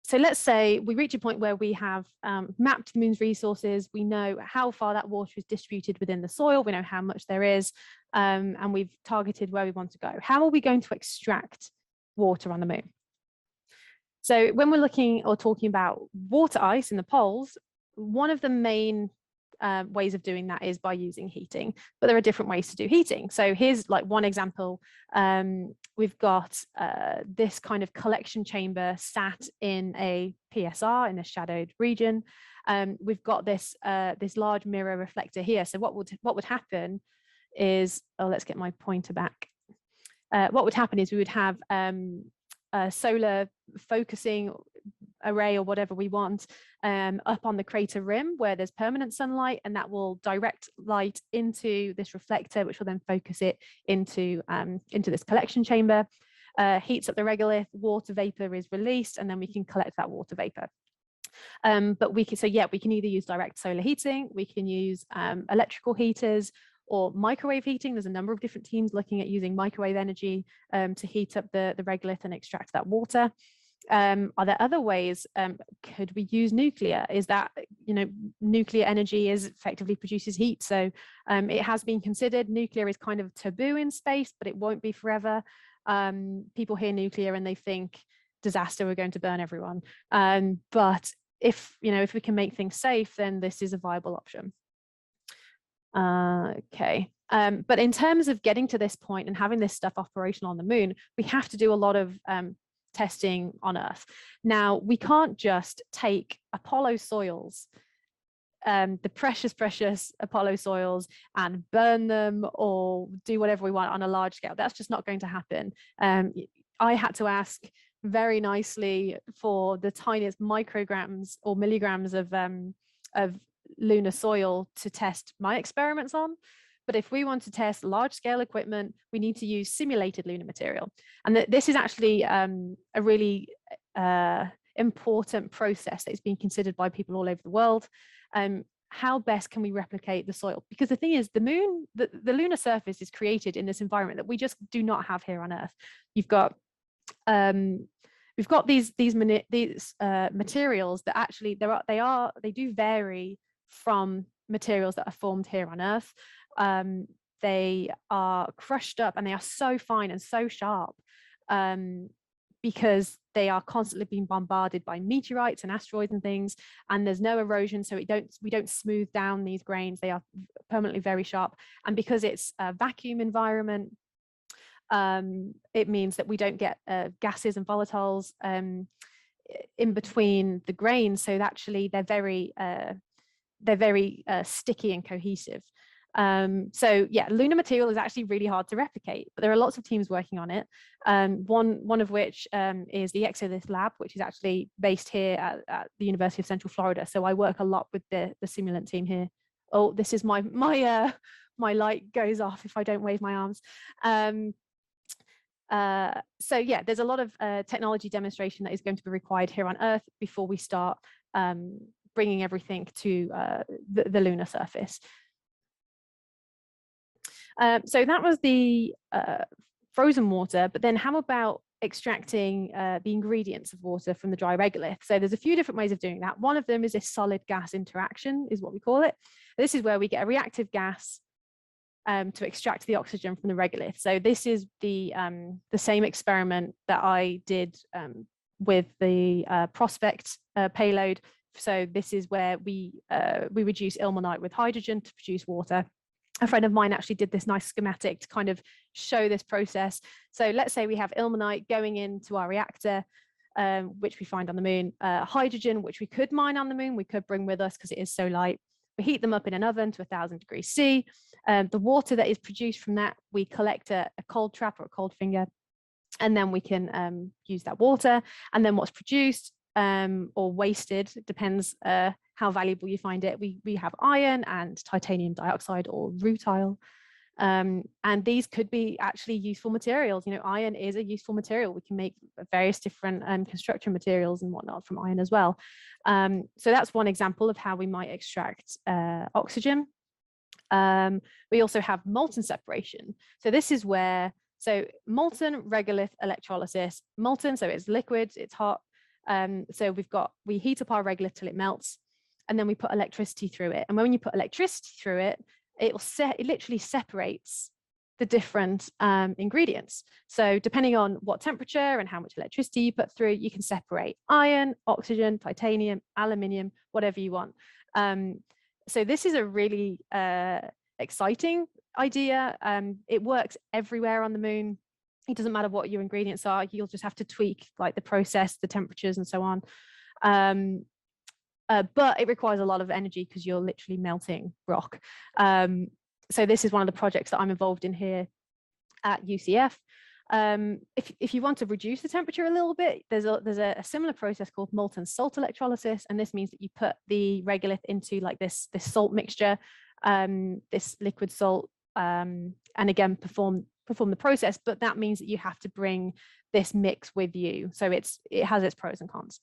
So let's say we reach a point where we have mapped the moon's resources. We know how far that water is distributed within the soil. We know how much there is, and we've targeted where we want to go. How are we going to extract water on the moon? So when we're looking or talking about water ice in the poles, one of the main ways of doing that is by using heating, but there are different ways to do heating. So here's like one example. We've got this kind of collection chamber sat in a PSR in a shadowed region. We've got this this large mirror reflector here. So what would happen is, oh, let's get my pointer back. What would happen is we would have a solar focusing array or whatever we want up on the crater rim where there's permanent sunlight, and that will direct light into this reflector, which will then focus it into this collection chamber, heats up the regolith, water vapor is released, and then we can collect that water vapor. But we can either use direct solar heating, we can use electrical heaters, or microwave heating. There's a number of different teams looking at using microwave energy to heat up the regolith and extract that water. Are there other ways? Could we use nuclear? Is that, nuclear energy effectively produces heat. So it has been considered. Nuclear is kind of taboo in space, but it won't be forever. People hear nuclear and they think disaster, we're going to burn everyone. But if we can make things safe, then this is a viable option. Okay. But in terms of getting to this point and having this stuff operational on the moon, we have to do a lot of testing on Earth. Now, we can't just take Apollo soils, the precious Apollo soils, and burn them or do whatever we want on a large scale. That's just not going to happen. I had to ask very nicely for the tiniest micrograms or milligrams of lunar soil to test my experiments on. But if we want to test large scale equipment, we need to use simulated lunar material. And this is actually a really important process that is being considered by people all over the world. How best can we replicate the soil? Because the thing is, the moon, the lunar surface is created in this environment that we just do not have here on Earth. We've got these materials that actually they do vary from materials that are formed here on Earth. They are crushed up and they are so fine and so sharp because they are constantly being bombarded by meteorites and asteroids and things, and there's no erosion, so we don't smooth down these grains. They are permanently very sharp, and because it's a vacuum environment, it means that we don't get gases and volatiles in between the grains, so actually they're very sticky and cohesive. So yeah, lunar material is actually really hard to replicate, but there are lots of teams working on it. One of which is the Exolith lab, which is actually based here at the University of Central Florida. So I work a lot with the simulant team here. Oh, this is my light goes off if I don't wave my arms. So yeah, there's a lot of technology demonstration that is going to be required here on Earth before we start bringing everything to the lunar surface. So that was the frozen water, but then how about extracting the ingredients of water from the dry regolith? So there's a few different ways of doing that. One of them is a solid gas interaction, is what we call it. This is where we get a reactive gas to extract the oxygen from the regolith. So this is the same experiment that I did with the Prospect payload. So this is where we reduce ilmenite with hydrogen to produce water. A friend of mine actually did this nice schematic to kind of show this process. So let's say we have ilmenite going into our reactor, which we find on the moon, hydrogen, which we could mine on the moon, we could bring with us because it is so light. We heat them up in an oven to 1000 degrees C. The water that is produced from that, we collect a cold trap or a cold finger, and then we can use that water. And then what's produced or wasted, depends how valuable you find it. We have iron and titanium dioxide or rutile. And these could be actually useful materials. Iron is a useful material. We can make various different construction materials and whatnot from iron as well. So that's one example of how we might extract oxygen. We also have molten separation. So this is where, molten regolith electrolysis, molten, so it's liquid, it's hot. So we heat up our regolith till it melts, and then we put electricity through it. And when you put electricity through it, it literally separates the different ingredients. So depending on what temperature and how much electricity you put through, you can separate iron, oxygen, titanium, aluminium, whatever you want. So this is a really exciting idea. It works everywhere on the moon. It doesn't matter what your ingredients are. You'll just have to tweak like the process, the temperatures and so on. But it requires a lot of energy because you're literally melting rock. So this is one of the projects that I'm involved in here at UCF. If you want to reduce the temperature a little bit, there's a similar process called molten salt electrolysis, and this means that you put the regolith into like this salt mixture, this liquid salt, and again perform the process. But that means that you have to bring this mix with you, so it has its pros and cons.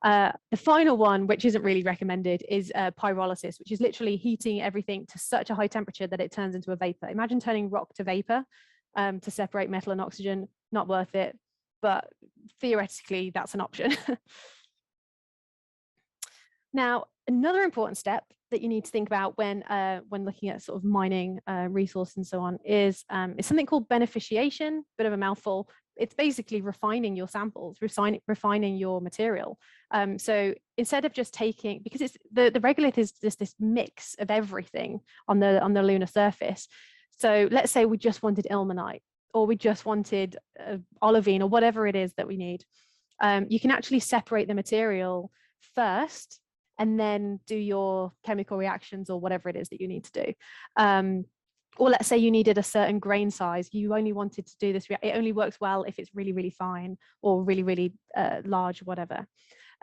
The final one, which isn't really recommended, is pyrolysis, which is literally heating everything to such a high temperature that it turns into a vapor. Imagine turning rock to vapor to separate metal and oxygen. Not worth it, but theoretically that's an option. Now, another important step that you need to think about when looking at sort of mining resource and so on is something called beneficiation. Bit of a mouthful. It's basically refining your samples, refining your material. So instead of just taking, because it's the regolith is just this mix of everything on the lunar surface. So let's say we just wanted ilmenite, or we just wanted olivine, or whatever it is that we need. You can actually separate the material first, and then do your chemical reactions or whatever it is that you need to do. Or let's say you needed a certain grain size, you only wanted to do this, it only works well if it's really, really fine or really, really large, whatever.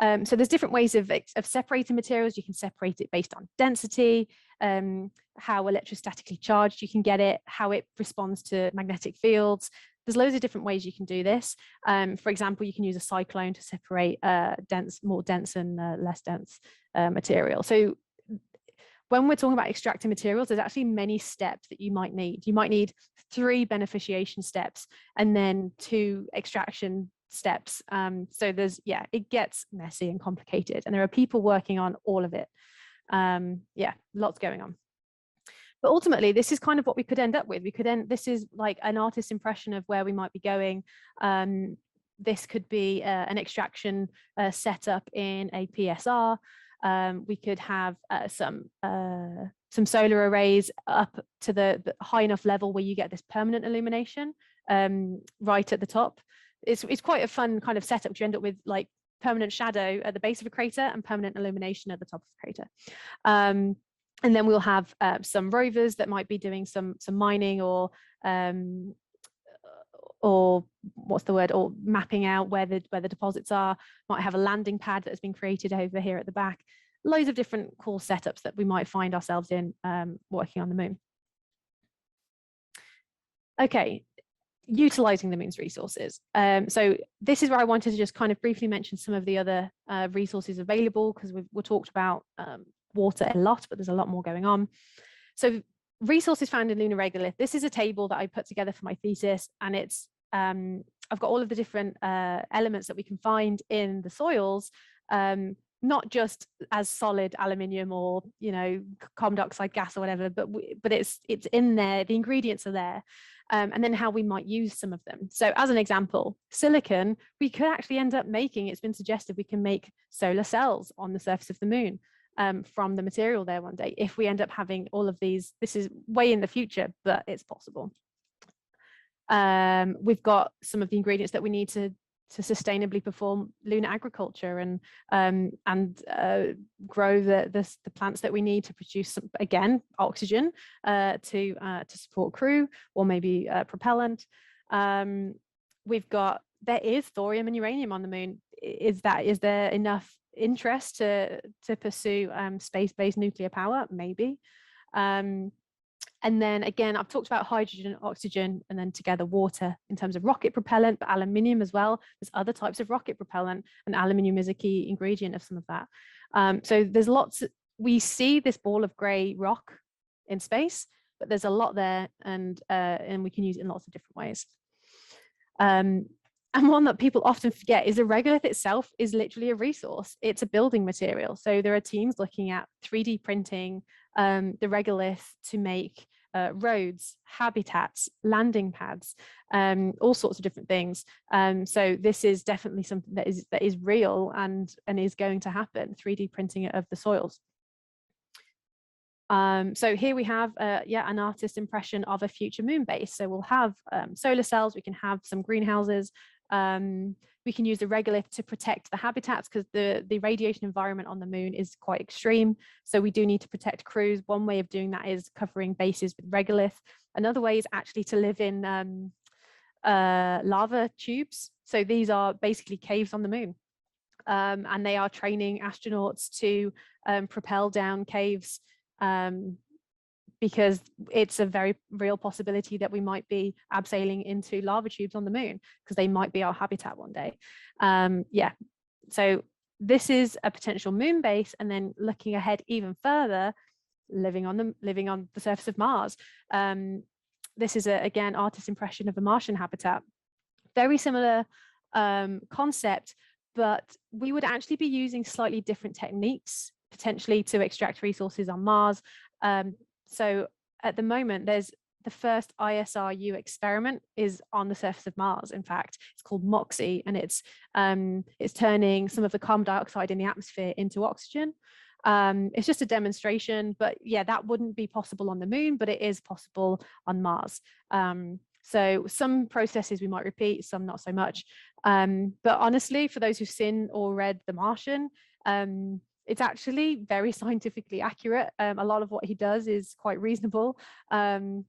So there's different ways of separating materials. You can separate it based on density, how electrostatically charged you can get it, how it responds to magnetic fields. There's loads of different ways you can do this. For example, you can use a cyclone to separate more dense and less dense material. So when we're talking about extracting materials, there's actually many steps that you might need. You might need 3 beneficiation steps and then 2 extraction steps. So it gets messy and complicated, and there are people working on all of it. Lots going on. But ultimately, this is kind of what we could end up with. This is like an artist's impression of where we might be going. This could be an extraction setup in a PSR. We could have some solar arrays up to the high enough level where you get this permanent illumination right at the top. It's quite a fun kind of setup, because you end up with like permanent shadow at the base of a crater and permanent illumination at the top of the crater. And then we'll have some rovers that might be doing some mining or what's the word, or mapping out where the deposits are. Might have a landing pad that has been created over here at the back. Loads of different cool setups that we might find ourselves in working on the moon. Okay, utilizing the moon's resources. So this is where I wanted to just kind of briefly mention some of the other resources available, because we've talked about water a lot, but there's a lot more going on. So resources found in lunar regolith. This is a table that I put together for my thesis, and it's I've got all of the different elements that we can find in the soils, not just as solid aluminium or carbon dioxide gas or whatever, but it's in there. The ingredients are there, and then how we might use some of them. So as an example, silicon, we could actually end up making. It's been suggested we can make solar cells on the surface of the moon. From the material there one day, if we end up having all of these. This is way in the future, but it's possible. We've got some of the ingredients that we need to sustainably perform lunar agriculture and grow the plants that we need to produce again oxygen to support crew, or maybe propellant. There is thorium and uranium on the moon. Is there enough interest to pursue space-based nuclear power? Maybe. And then again, I've talked about hydrogen, oxygen, and then together water in terms of rocket propellant, but aluminium as well. There's other types of rocket propellant, and aluminium is a key ingredient of some of that. So there's lots. We see this ball of grey rock in space, but there's a lot there, and we can use it in lots of different ways. And one that people often forget is the regolith itself is literally a resource. It's a building material. So there are teams looking at 3D printing the regolith to make roads, habitats, landing pads, all sorts of different things. So this is definitely something that is real and is going to happen, 3D printing of the soils. So here we have, an artist's impression of a future moon base. So we'll have solar cells, we can have some greenhouses, we can use the regolith to protect the habitats because the radiation environment on the moon is quite extreme. So we do need to protect crews. One way of doing that is covering bases with regolith. Another way is actually to live in lava tubes. So these are basically caves on the moon. And they are training astronauts to propel down caves because it's a very real possibility that we might be abseiling into lava tubes on the moon because they might be our habitat one day. So this is a potential moon base, and then looking ahead even further, living on the surface of Mars. This is again artist's impression of a Martian habitat. Very similar concept, but we would actually be using slightly different techniques potentially to extract resources on Mars. So at the moment, there's the first ISRU experiment is on the surface of Mars. In fact, it's called MOXIE, and it's turning some of the carbon dioxide in the atmosphere into oxygen. It's just a demonstration, but yeah, that wouldn't be possible on the moon, but it is possible on Mars. So some processes we might repeat, some not so much. But honestly, for those who've seen or read The Martian, it's actually very scientifically accurate. A lot of what he does is quite reasonable. And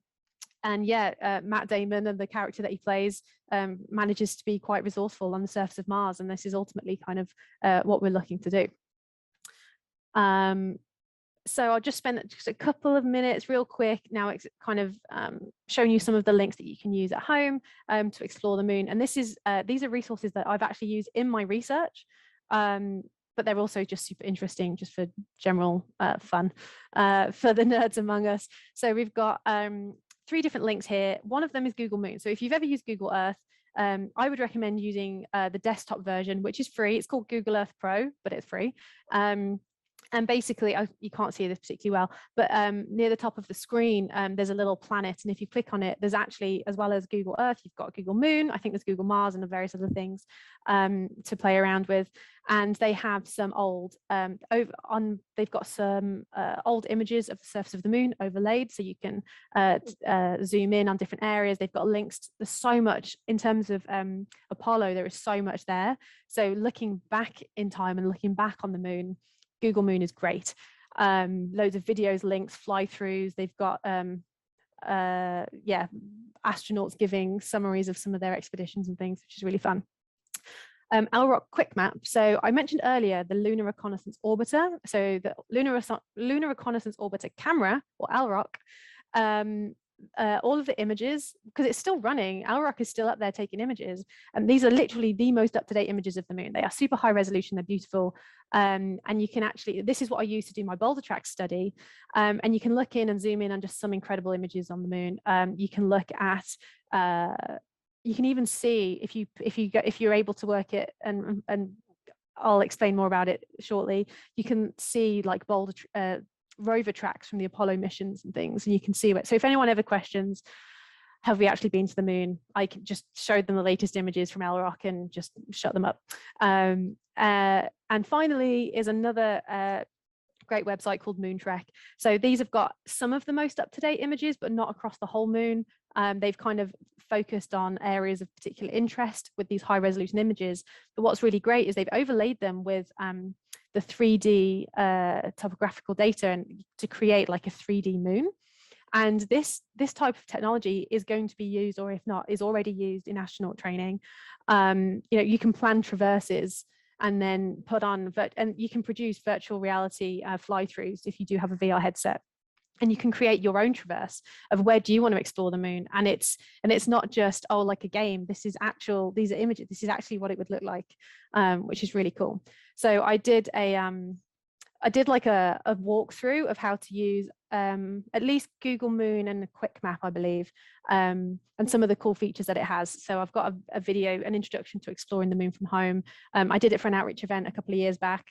yeah, Matt Damon and the character that he plays manages to be quite resourceful on the surface of Mars. And this is ultimately kind of what we're looking to do. So I'll just spend just a couple of minutes real quick. Now it's kind of showing you some of the links that you can use at home to explore the moon. And these are resources that I've actually used in my research. But they're also just super interesting just for general fun for the nerds among us. So we've got 3 different links here. One of them is Google Moon. So if you've ever used Google Earth, I would recommend using the desktop version, which is free. It's called Google Earth Pro, but it's free. And basically, you can't see this particularly well, but near the top of the screen, there's a little planet. And if you click on it, there's actually, as well as Google Earth, you've got Google Moon. I think there's Google Mars and various other things to play around with. And they have some old, they've got some old images of the surface of the moon overlaid. So you can zoom in on different areas. They've got links. There's so much in terms of Apollo, there is so much there. So looking back in time and looking back on the moon, Google Moon is great. Loads of videos, links, fly-throughs. They've got astronauts giving summaries of some of their expeditions and things, which is really fun. LROC Quick Map. So I mentioned earlier the Lunar Reconnaissance Orbiter. So the Lunar Reconnaissance Orbiter camera, or LROC, all of the images, because it's still running, LROC is still up there taking images, and these are literally the most up-to-date images of the moon. They are super high resolution, they're beautiful, and you can actually, this is what I used to do my Boulder Tracks study, and you can look in and zoom in on just some incredible images on the moon. You can look at you can even see if you're able to work it, and I'll explain more about it shortly. You can see like Boulder rover tracks from the Apollo missions and things, and you can see it. So if anyone ever questions, have we actually been to the moon, I can just show them the latest images from LROC and just shut them up. And finally is another great website called Moontrek. So these have got some of the most up-to-date images, but not across the whole moon. They've kind of focused on areas of particular interest with these high resolution images. But what's really great is they've overlaid them with the 3D topographical data and to create like a 3D moon. And this type of technology is going to be used, or if not, is already used in astronaut training. You can plan traverses and then put on, and you can produce virtual reality fly-throughs if you do have a VR headset. And you can create your own traverse of where do you want to explore the moon. And it's not just, oh, like a game. This is actual, these are images. This is actually what it would look like, which is really cool. So I did like a walkthrough of how to use at least Google Moon and a quick map, I believe, and some of the cool features that it has. So I've got a video, an introduction to exploring the moon from home. I did it for an outreach event a couple of years back.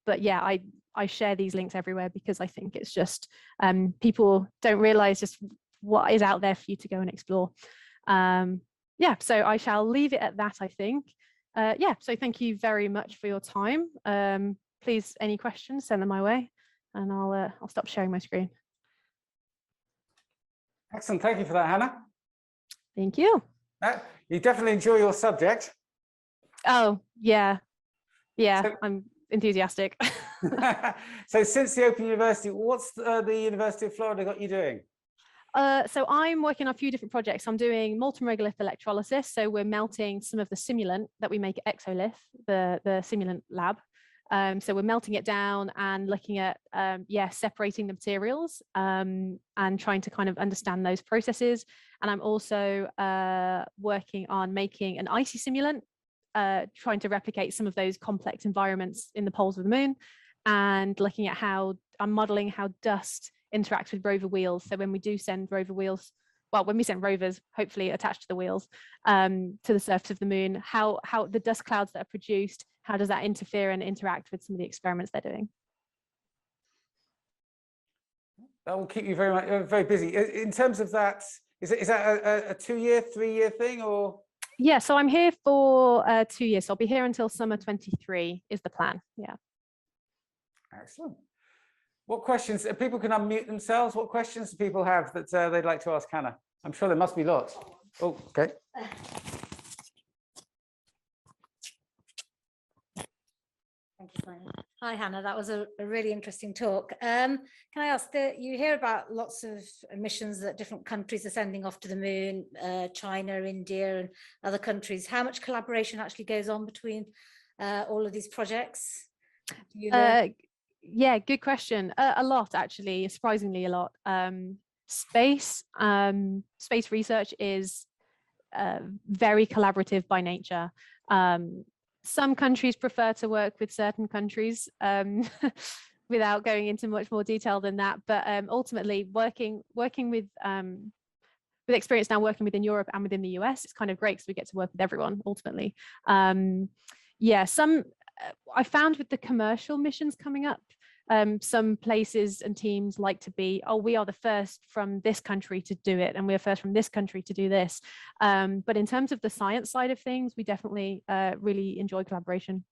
But yeah, I share these links everywhere because I think it's just people don't realize just what is out there for you to go and explore. Yeah, so I shall leave it at that, I think. Yeah, so thank you very much for your time. Please, any questions, send them my way. and I'll stop sharing my screen. Excellent. Thank you for that, Hannah. Thank you. You definitely enjoy your subject. Oh, yeah. Yeah, So- I'm enthusiastic. So since the Open University, what's the University of Florida got you doing? So I'm working on a few different projects. I'm doing molten regolith electrolysis. So we're melting some of the simulant that we make at Exolith, the simulant lab. So we're melting it down and looking at, separating the materials and trying to kind of understand those processes. And I'm also working on making an icy simulant, trying to replicate some of those complex environments in the poles of the moon, and looking at how I'm modeling how dust interacts with rover wheels. So when we do send rover wheels, well, when we send rovers, hopefully attached to the wheels, to the surface of the moon, how the dust clouds that are produced, how does that interfere and interact with some of the experiments they're doing? That will keep you very busy. In terms of that, is that a 2-year, 3-year thing, or? Yeah, so I'm here for 2 years. So I'll be here until summer 23 is the plan. Yeah. Excellent. What questions, people can unmute themselves. What questions do people have that they'd like to ask Hannah? I'm sure there must be lots. Oh, okay. Thank you, Simon. Hi, Hannah. That was a really interesting talk. Can I ask that you hear about lots of missions that different countries are sending off to the moon, China, India, and other countries. How much collaboration actually goes on between all of these projects? Do you know? Yeah, good question. A lot, actually, surprisingly a lot. Space research is very collaborative by nature. Some countries prefer to work with certain countries without going into much more detail than that. But ultimately, working with experience now working within Europe and within the US, it's kind of great because we get to work with everyone ultimately. I found with the commercial missions coming up, some places and teams like to be, oh, we are the first from this country to do it, and we're first from this country to do this. But in terms of the science side of things, we definitely really enjoy collaboration.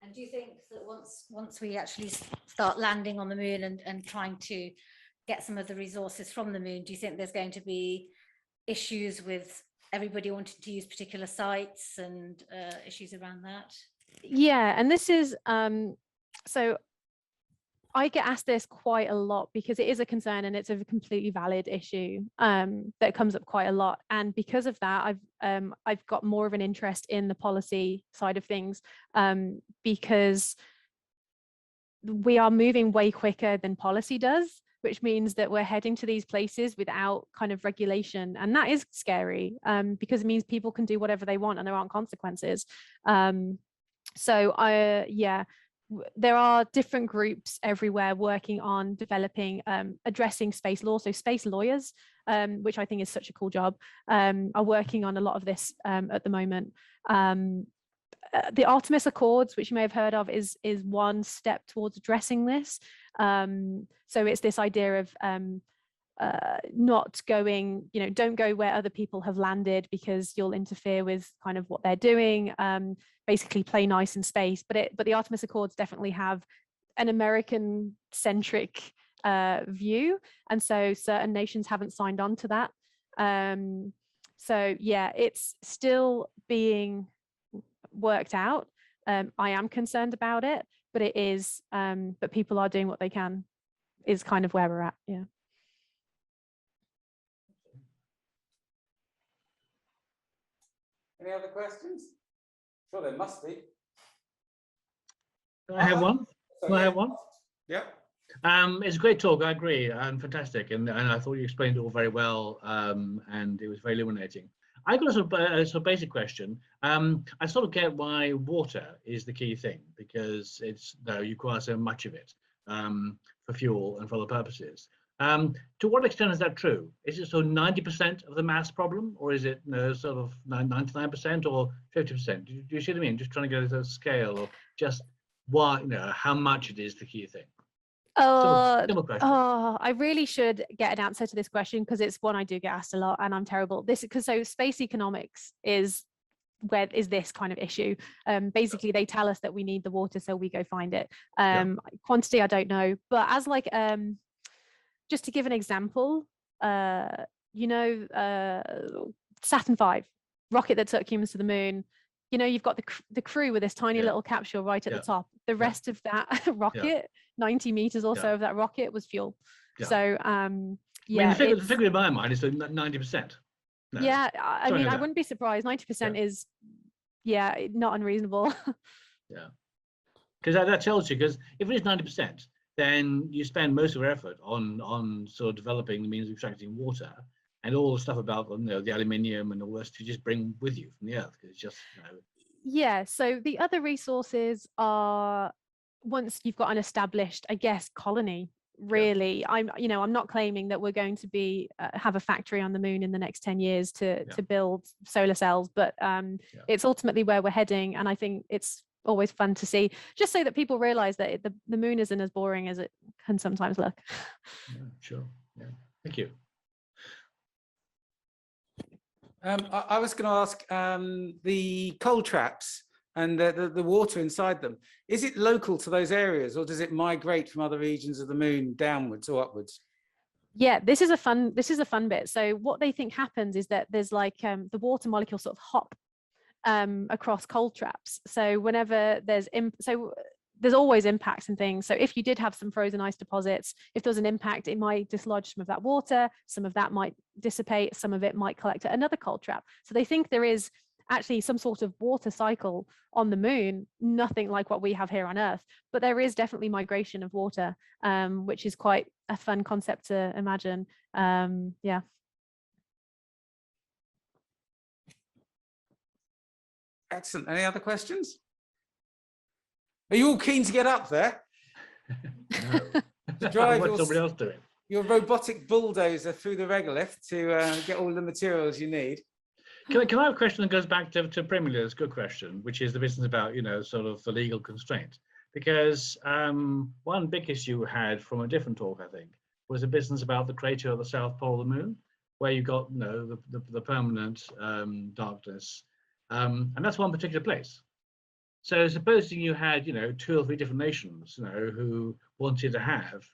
And do you think that once we actually start landing on the moon and trying to get some of the resources from the moon, do you think there's going to be issues with everybody wanting to use particular sites and issues around that? Yeah, and this is so I get asked this quite a lot because it is a concern and it's a completely valid issue that comes up quite a lot. And because of that, I've got more of an interest in the policy side of things, because we are moving way quicker than policy does, which means that we're heading to these places without kind of regulation. And that is scary because it means people can do whatever they want and there aren't consequences. There are different groups everywhere working on developing, addressing space law. So space lawyers, which I think is such a cool job, are working on a lot of this at the moment. The Artemis Accords, which you may have heard of, is one step towards addressing this. So it's this idea of not going, don't go where other people have landed because you'll interfere with kind of what they're doing. Basically play nice in space, but the Artemis Accords definitely have an American-centric view, and so certain nations haven't signed on to that. So yeah, it's still being worked out. I am concerned about it, but it is, but people are doing what they can, is kind of where we're at. Yeah. Any other questions? Sure, there must be. Can I have one? Can I have one? Yeah. It's a great talk. I agree, and fantastic. And I thought you explained it all very well, and it was very illuminating. I got a sort of basic question. I sort of get why water is the key thing, because you require so much of it for fuel and for other purposes. To what extent is that true? Is it so 90% of the mass problem, or is it sort of 99% or 50%? Do you see what I mean? Just trying to get a scale of just why, how much it is the key thing. Simple question. I really should get an answer to this question because it's one I do get asked a lot, and I'm terrible. So space economics is where is this kind of issue. Basically, they tell us that we need the water, so we go find it. Quantity, I don't know. But as like, just to give an example, Saturn V, rocket that took humans to the moon, you've got the crew with this tiny little capsule right at the top. The rest of that rocket, 90 meters or so of that rocket was fuel. So, I mean, the figure in my mind is 90%. No, yeah, I mean, like I wouldn't be surprised. 90% is, not unreasonable. Yeah, because that tells you, because if it is 90%, then you spend most of your effort on sort of developing the means of extracting water, and all the stuff about the aluminium and all this to just bring with you from the Earth, because it's just Yeah, so the other resources are, once you've got an established, I guess, colony, really. I'm not claiming that we're going to be have a factory on the moon in the next 10 years to build solar cells, but it's ultimately where we're heading, and I think it's always fun to see, just so that people realize that the moon isn't as boring as it can sometimes look. Sure. Thank you. I was going to ask the coal traps and the water inside them. Is it local to those areas, or does it migrate from other regions of the moon downwards or upwards? Yeah, this is a fun bit. So what they think happens is that there's like the water molecules sort of hop across coal traps. So whenever there's always impacts and things. So if you did have some frozen ice deposits, if there was an impact, it might dislodge some of that water, some of that might dissipate, some of it might collect at another coal trap. So they think there is actually some sort of water cycle on the moon, nothing like what we have here on Earth, but there is definitely migration of water, which is quite a fun concept to imagine. Yeah. Excellent. Any other questions? Are you all keen to get up there? No. To drive somebody else doing? Your robotic bulldozer through the regolith to get all the materials you need. Can I have a question that goes back to Premier's good question, which is the business about, sort of the legal constraint? Because one big issue we had from a different talk, I think, was a business about the crater of the South Pole of the Moon, where you got, the permanent darkness. And that's one particular place. So supposing you had, 2 or 3 different nations, who wanted to have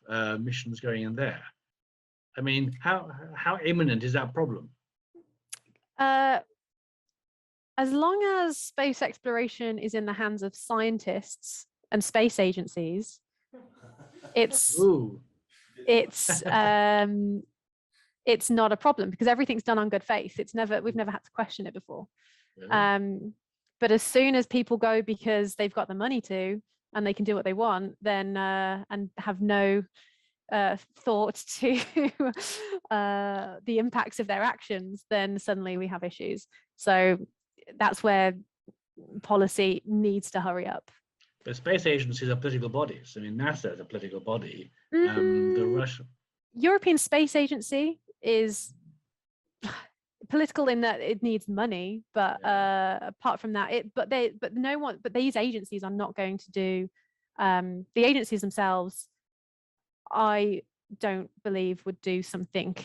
missions going in there. I mean, how imminent is that problem? As long as space exploration is in the hands of scientists and space agencies, it's not a problem, because everything's done on good faith. We've never had to question it before. Really? But as soon as people go because they've got the money to, and they can do what they want, then and have no thought to the impacts of their actions, then suddenly we have issues. So that's where policy needs to hurry up. But space agencies are political bodies. I mean, NASA is a political body. The Russian European Space Agency is political in that it needs money, but apart from that, these agencies are not going to do. The agencies themselves, I don't believe, would do something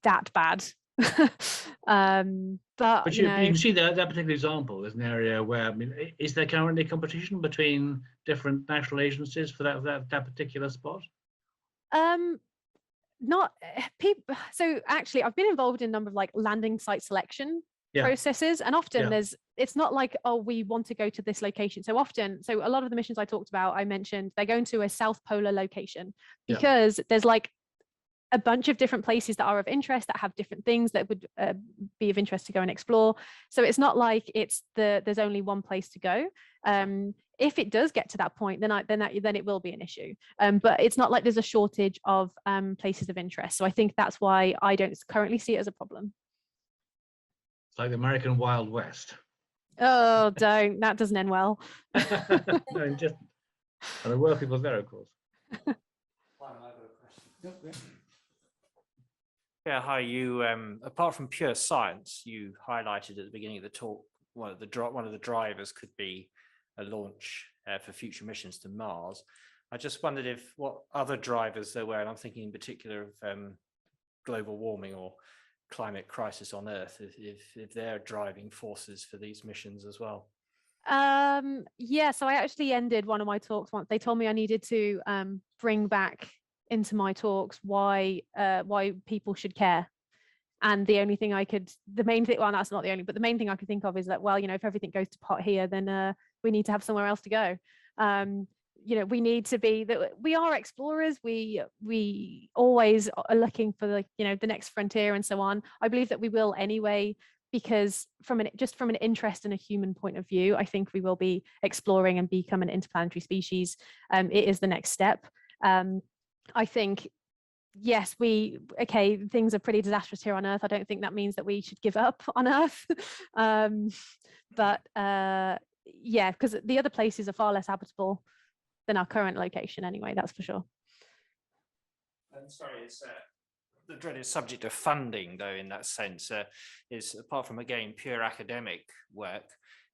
that bad. But you can see that particular example is an area where, I mean, is there currently competition between different national agencies for that particular spot? Not people. So actually, I've been involved in a number of like landing site selection processes, and often it's not like, oh, we want to go to this location. So a lot of the missions I talked about, I mentioned they're going to a South Polar location because there's like a bunch of different places that are of interest, that have different things that would be of interest to go and explore. So it's not like there's only one place to go. If it does get to that point, then it will be an issue. But it's not like there's a shortage of places of interest. So I think that's why I don't currently see it as a problem. It's like the American Wild West. Oh, don't. That doesn't end well. No, just there were people there, of course. Yeah, hi. You, apart from pure science, you highlighted at the beginning of the talk one of the drivers could be a launch for future missions to Mars. I just wondered what other drivers there were, and I'm thinking in particular of global warming or climate crisis on Earth if they're driving forces for these missions as well? Yeah, so I actually ended one of my talks once. They told me I needed to bring back into my talks why people should care. And the only thing the main thing, well, that's not the only, but the main thing I could think of is that, well, if everything goes to pot here, then we need to have somewhere else to go. We need to be that we are explorers. We always are looking for the next frontier and so on. I believe that we will anyway, because from an interest and a human point of view, I think we will be exploring and become an interplanetary species. It is the next step. I think, yes, things are pretty disastrous here on Earth. I don't think that means that we should give up on Earth. But yeah, because the other places are far less habitable than our current location anyway, that's for sure. And sorry, it's the dreaded subject of funding, though, in that sense, is apart from, again, pure academic work,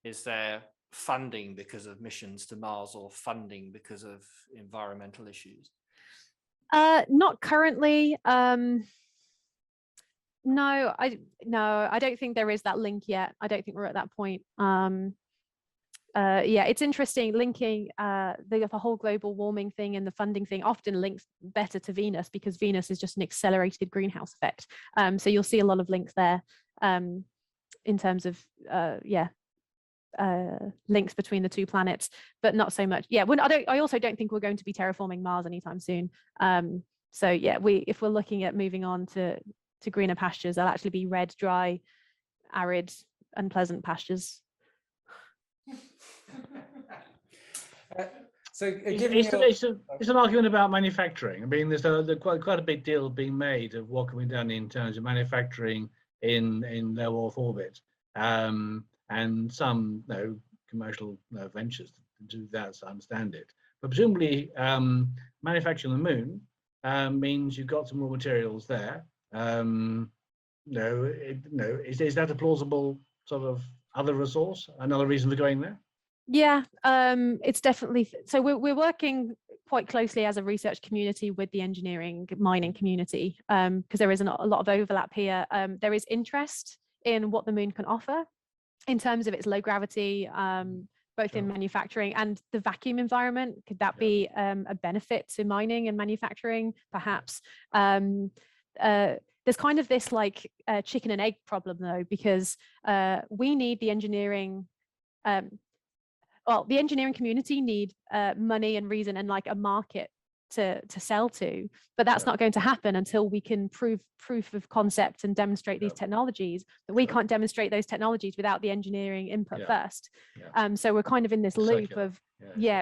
is there funding because of missions to Mars or funding because of environmental issues? Not currently. No, I don't think there is that link yet. I don't think we're at that point. Yeah, it's interesting linking the whole global warming thing and the funding thing often links better to Venus, because Venus is just an accelerated greenhouse effect. So you'll see a lot of links there in terms of links between the two planets, but not so much. Yeah, I also don't think we're going to be terraforming Mars anytime soon. So yeah, if we're looking at moving on to greener pastures, they'll actually be red, dry, arid, unpleasant pastures. It's an argument about manufacturing. I mean, there's quite a big deal being made of what can be done in terms of manufacturing in low Earth orbit, and some commercial ventures to do that, as I understand it. But presumably, manufacturing the moon means you've got some raw materials there. Is that a plausible sort of other resource, another reason for going there? Yeah, it's definitely, so we're working quite closely as a research community with the engineering mining community, because there isn't a lot of overlap here. There is interest in what the moon can offer in terms of its low gravity, both in manufacturing and the vacuum environment. Could that be a benefit to mining and manufacturing? Perhaps. There's kind of this like chicken and egg problem though, because we need the engineering, the engineering community need money and reason and like a market to sell to, but that's not going to happen until we can prove proof of concept and demonstrate these technologies. But we can't demonstrate those technologies without the engineering input first. So we're kind of in this loop of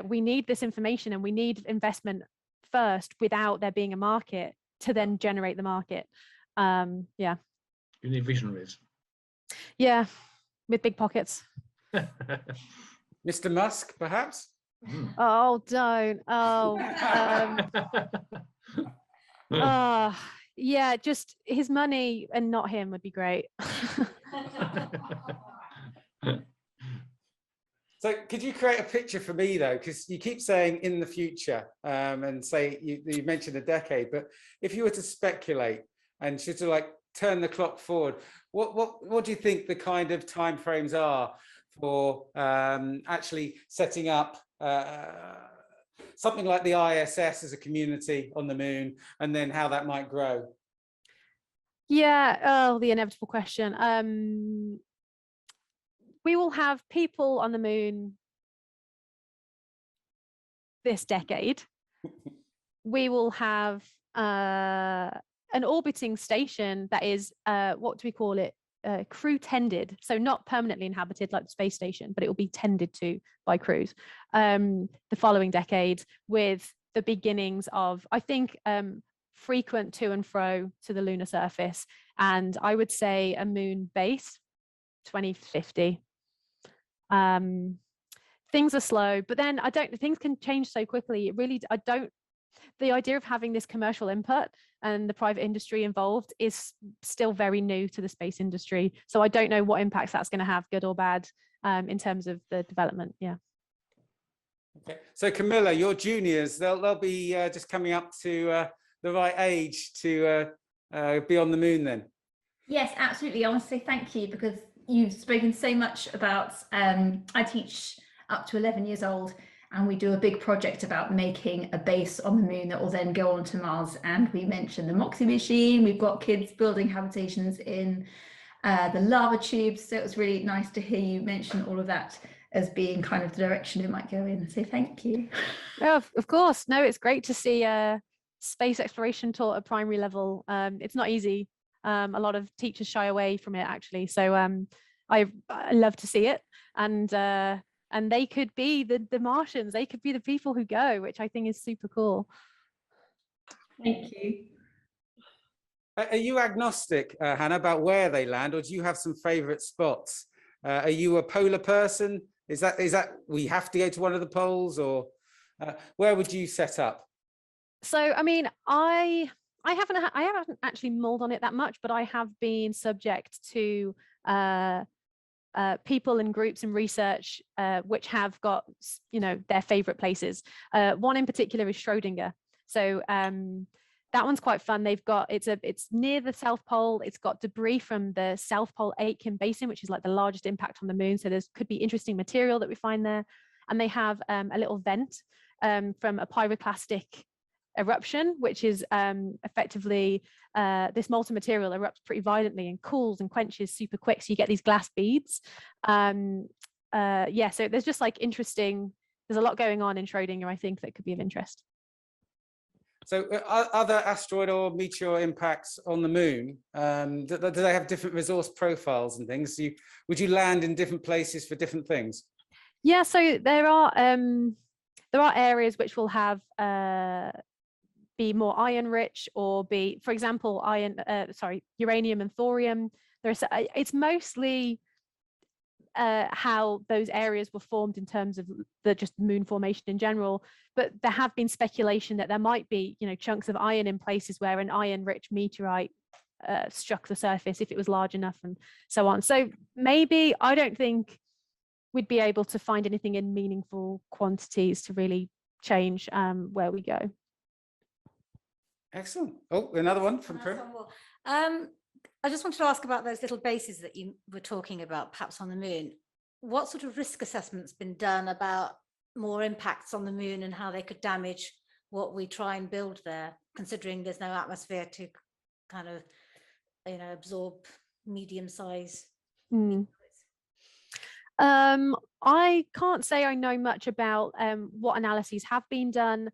we need this information and we need investment first without there being a market to then generate the market. You need visionaries. Yeah, with big pockets. Mr. Musk, perhaps? Oh, don't. Yeah, just his money and not him would be great. So could you create a picture for me though, because you keep saying in the future, and say you mentioned a decade, but if you were to speculate and sort of like turn the clock forward, what do you think the kind of timeframes are for actually setting up something like the ISS as a community on the moon, and then how that might grow? Yeah, the inevitable question. We will have people on the moon this decade. We will have an orbiting station that is, what do we call it? Crew tended, so not permanently inhabited like the space station, but it will be tended to by crews the following decade, with the beginnings of, I think, frequent to and fro to the lunar surface, and I would say a moon base 2050. Things are slow, but then things can change so quickly. It really, the idea of having this commercial input and the private industry involved is still very new to the space industry. So I don't know what impacts that's going to have, good or bad, in terms of the development. Yeah. Okay. So Camilla, your juniors, they'll be just coming up to the right age to be on the moon then. Yes, absolutely. I want to say thank you because you've spoken so much about, I teach up to 11 years old, and we do a big project about making a base on the moon that will then go on to Mars. And we mentioned the MOXIE machine. We've got kids building habitations in the lava tubes. So it was really nice to hear you mention all of that as being kind of the direction it might go in. So thank you. Oh, of course. No, it's great to see space exploration taught at primary level. It's not easy. A lot of teachers shy away from it, actually. So I love to see it. And they could be the Martians. They could be the people who go, which I think is super cool. Thank you. Are you agnostic, Hannah, about where they land, or do you have some favourite spots? Are you a polar person? Is that we have to go to one of the poles, or where would you set up? So, I mean, I haven't actually mulled on it that much, but I have been subject to people and groups and research which have got, you know, their favorite places. One in particular is Schrödinger. So that one's quite fun. They've got, it's near the South Pole. It's got debris from the South Pole Aitken Basin, which is like the largest impact on the moon. So could be interesting material that we find there. And they have a little vent from a pyroclastic eruption, which is effectively this molten material erupts pretty violently and cools and quenches super quick. So you get these glass beads. Yeah, so there's just like interesting, there's a lot going on in Schrödinger, I think, that could be of interest. So other asteroid or meteor impacts on the moon, do they have different resource profiles and things? Would you land in different places for different things? Yeah, so there are areas which will have be more iron rich, or be, for example, uranium and thorium. It's mostly how those areas were formed in terms of the just moon formation in general. But there have been speculation that there might be, you know, chunks of iron in places where an iron-rich meteorite struck the surface if it was large enough, and so on. So maybe, I don't think we'd be able to find anything in meaningful quantities to really change where we go. Excellent. Oh, another one from Prim. I just wanted to ask about those little bases that you were talking about, perhaps on the moon. What sort of risk assessment's been done about more impacts on the moon and how they could damage what we try and build there, considering there's no atmosphere to kind of, you know, absorb medium size? I can't say I know much about what analyses have been done.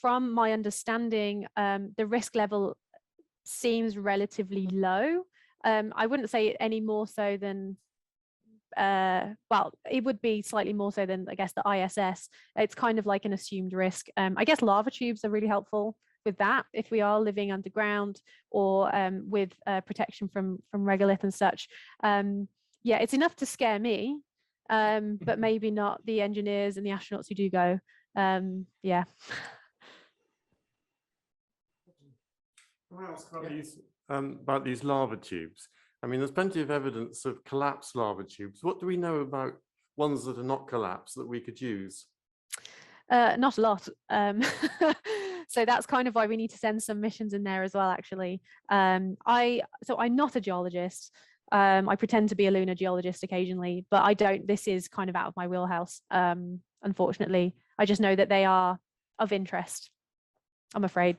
From my understanding, the risk level seems relatively low. I wouldn't say any more so than, well, it would be slightly more so than, I guess, the ISS. It's kind of like an assumed risk. I guess lava tubes are really helpful with that if we are living underground, or with protection from regolith and such. Yeah, it's enough to scare me, but maybe not the engineers and the astronauts who do go. Yeah. Can I ask about these lava tubes? I mean, there's plenty of evidence of collapsed lava tubes. What do we know about ones that are not collapsed that we could use? Not a lot. So that's kind of why we need to send some missions in there as well, actually. So I'm not a geologist. I pretend to be a lunar geologist occasionally, but this is kind of out of my wheelhouse, unfortunately. I just know that they are of interest, I'm afraid.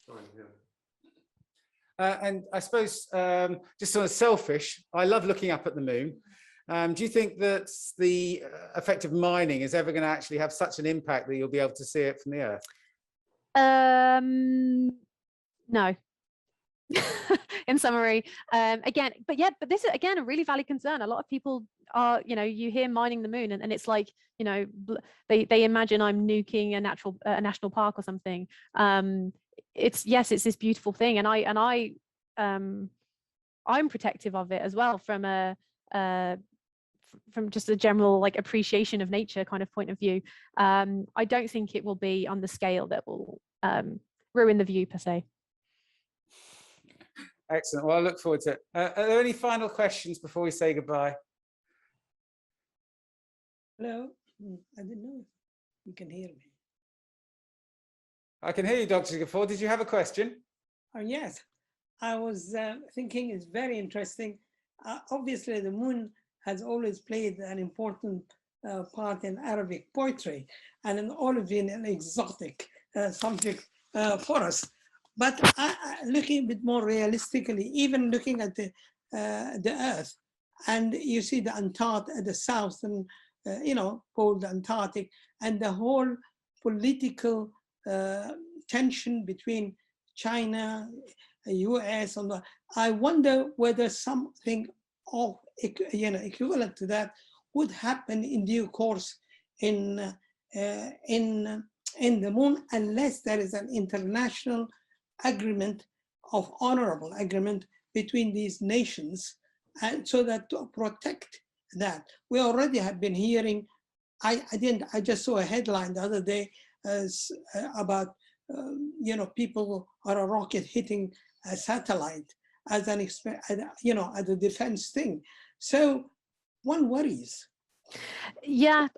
Sorry, yeah. And I suppose, just sort of selfish, I love looking up at the moon. Do you think that the effect of mining is ever going to actually have such an impact that you'll be able to see it from the Earth? No. In summary, again, but this is again a really valid concern. A lot of people are, you know, you hear mining the moon, and it's like, you know, they imagine I'm nuking a national park or something. It's this beautiful thing, and I'm protective of it as well from just a general like appreciation of nature kind of point of view. I don't think it will be on the scale that will ruin the view per se. Excellent. Well, I look forward to it. Are there any final questions before we say goodbye? Hello. I didn't know if you can hear me. I can hear you, Dr. Gafford. Did you have a question? Oh, yes. I was thinking is very interesting. Obviously, the moon has always played an important part in Arabic poetry and in all of an exotic subject for us. But looking a bit more realistically, even looking at the Earth, and you see the Antarctic, the southern, pole, the Antarctic, and the whole political tension between China, US, and I wonder whether something of equivalent to that would happen in due course in the moon, unless there is an international agreement of honorable agreement between these nations, and so that to protect that. We already have been hearing, I just saw a headline the other day about people or a rocket hitting a satellite as an as a defense thing. So one worries. Yeah.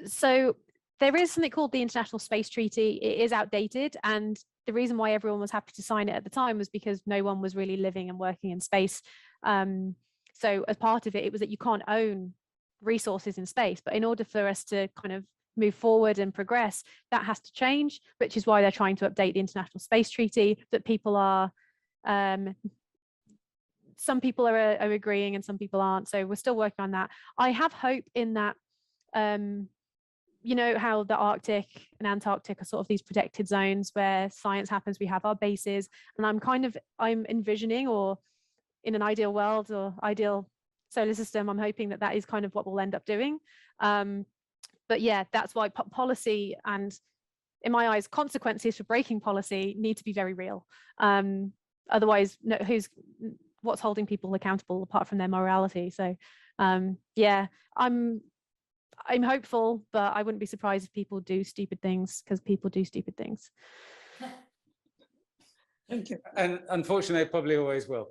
So there is something called the International Space Treaty. It is outdated, and the reason why everyone was happy to sign it at the time was because no one was really living and working in space. So as part of it, it was that you can't own resources in space, but in order for us to kind of move forward and progress, that has to change, which is why they're trying to update the International Space Treaty, that people are, some people are agreeing and some people aren't. So we're still working on that. I have hope in that, you know, how the Arctic and Antarctic are sort of these protected zones where science happens, we have our bases, and I'm envisioning, or in an ideal world or ideal solar system, I'm hoping that that is kind of what we'll end up doing. But yeah, that's why policy and, in my eyes, consequences for breaking policy need to be very real. Otherwise, no, what's holding people accountable apart from their morality? So yeah, I'm hopeful, but I wouldn't be surprised if people do stupid things, because people do stupid things. Thank you. And unfortunately, they probably always will.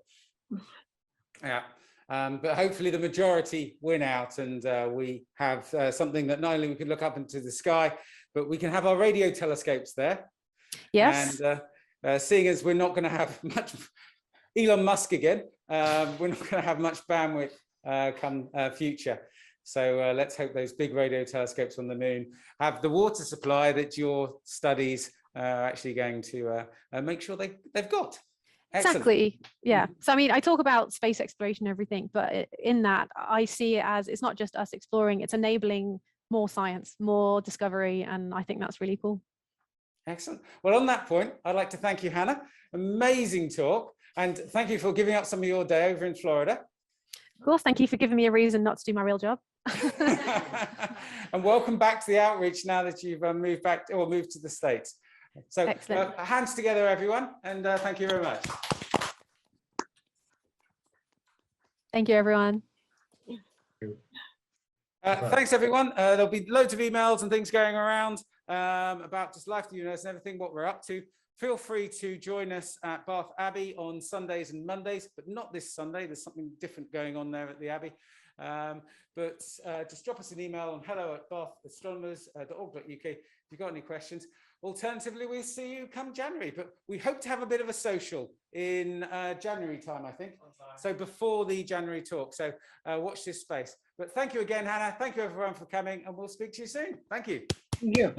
Yeah. But hopefully the majority win out, and we have something that not only we can look up into the sky, but we can have our radio telescopes there. Yes. And seeing as we're not going to have much Elon Musk again, we're not going to have much bandwidth come future. So let's hope those big radio telescopes on the moon have the water supply that your studies are actually going to make sure they've got. Excellent. Exactly. Yeah. So I mean, I talk about space exploration and everything, but in that I see it as, it's not just us exploring, it's enabling more science, more discovery, and I think that's really cool. Excellent. Well, on that point, I'd like to thank you, Hannah. Amazing talk, and thank you for giving up some of your day over in Florida. Of course, thank you for giving me a reason not to do my real job. And welcome back to the outreach now that you've moved back or moved to the States. So hands together, everyone, and thank you very much. Thank you, everyone. Thanks, everyone. There'll be loads of emails and things going around about just life, the universe, and everything, what we're up to. Feel free to join us at Bath Abbey on Sundays and Mondays, but not this Sunday. There's something different going on there at the Abbey. But just drop us an email on hello@bathaastronomers.org.uk if you've got any questions. Alternatively, we'll see you come January, but we hope to have a bit of a social in January time, I think. So before the January talk. So watch this space. But thank you again, Hannah. Thank you, everyone, for coming, and we'll speak to you soon. Thank you. Yeah.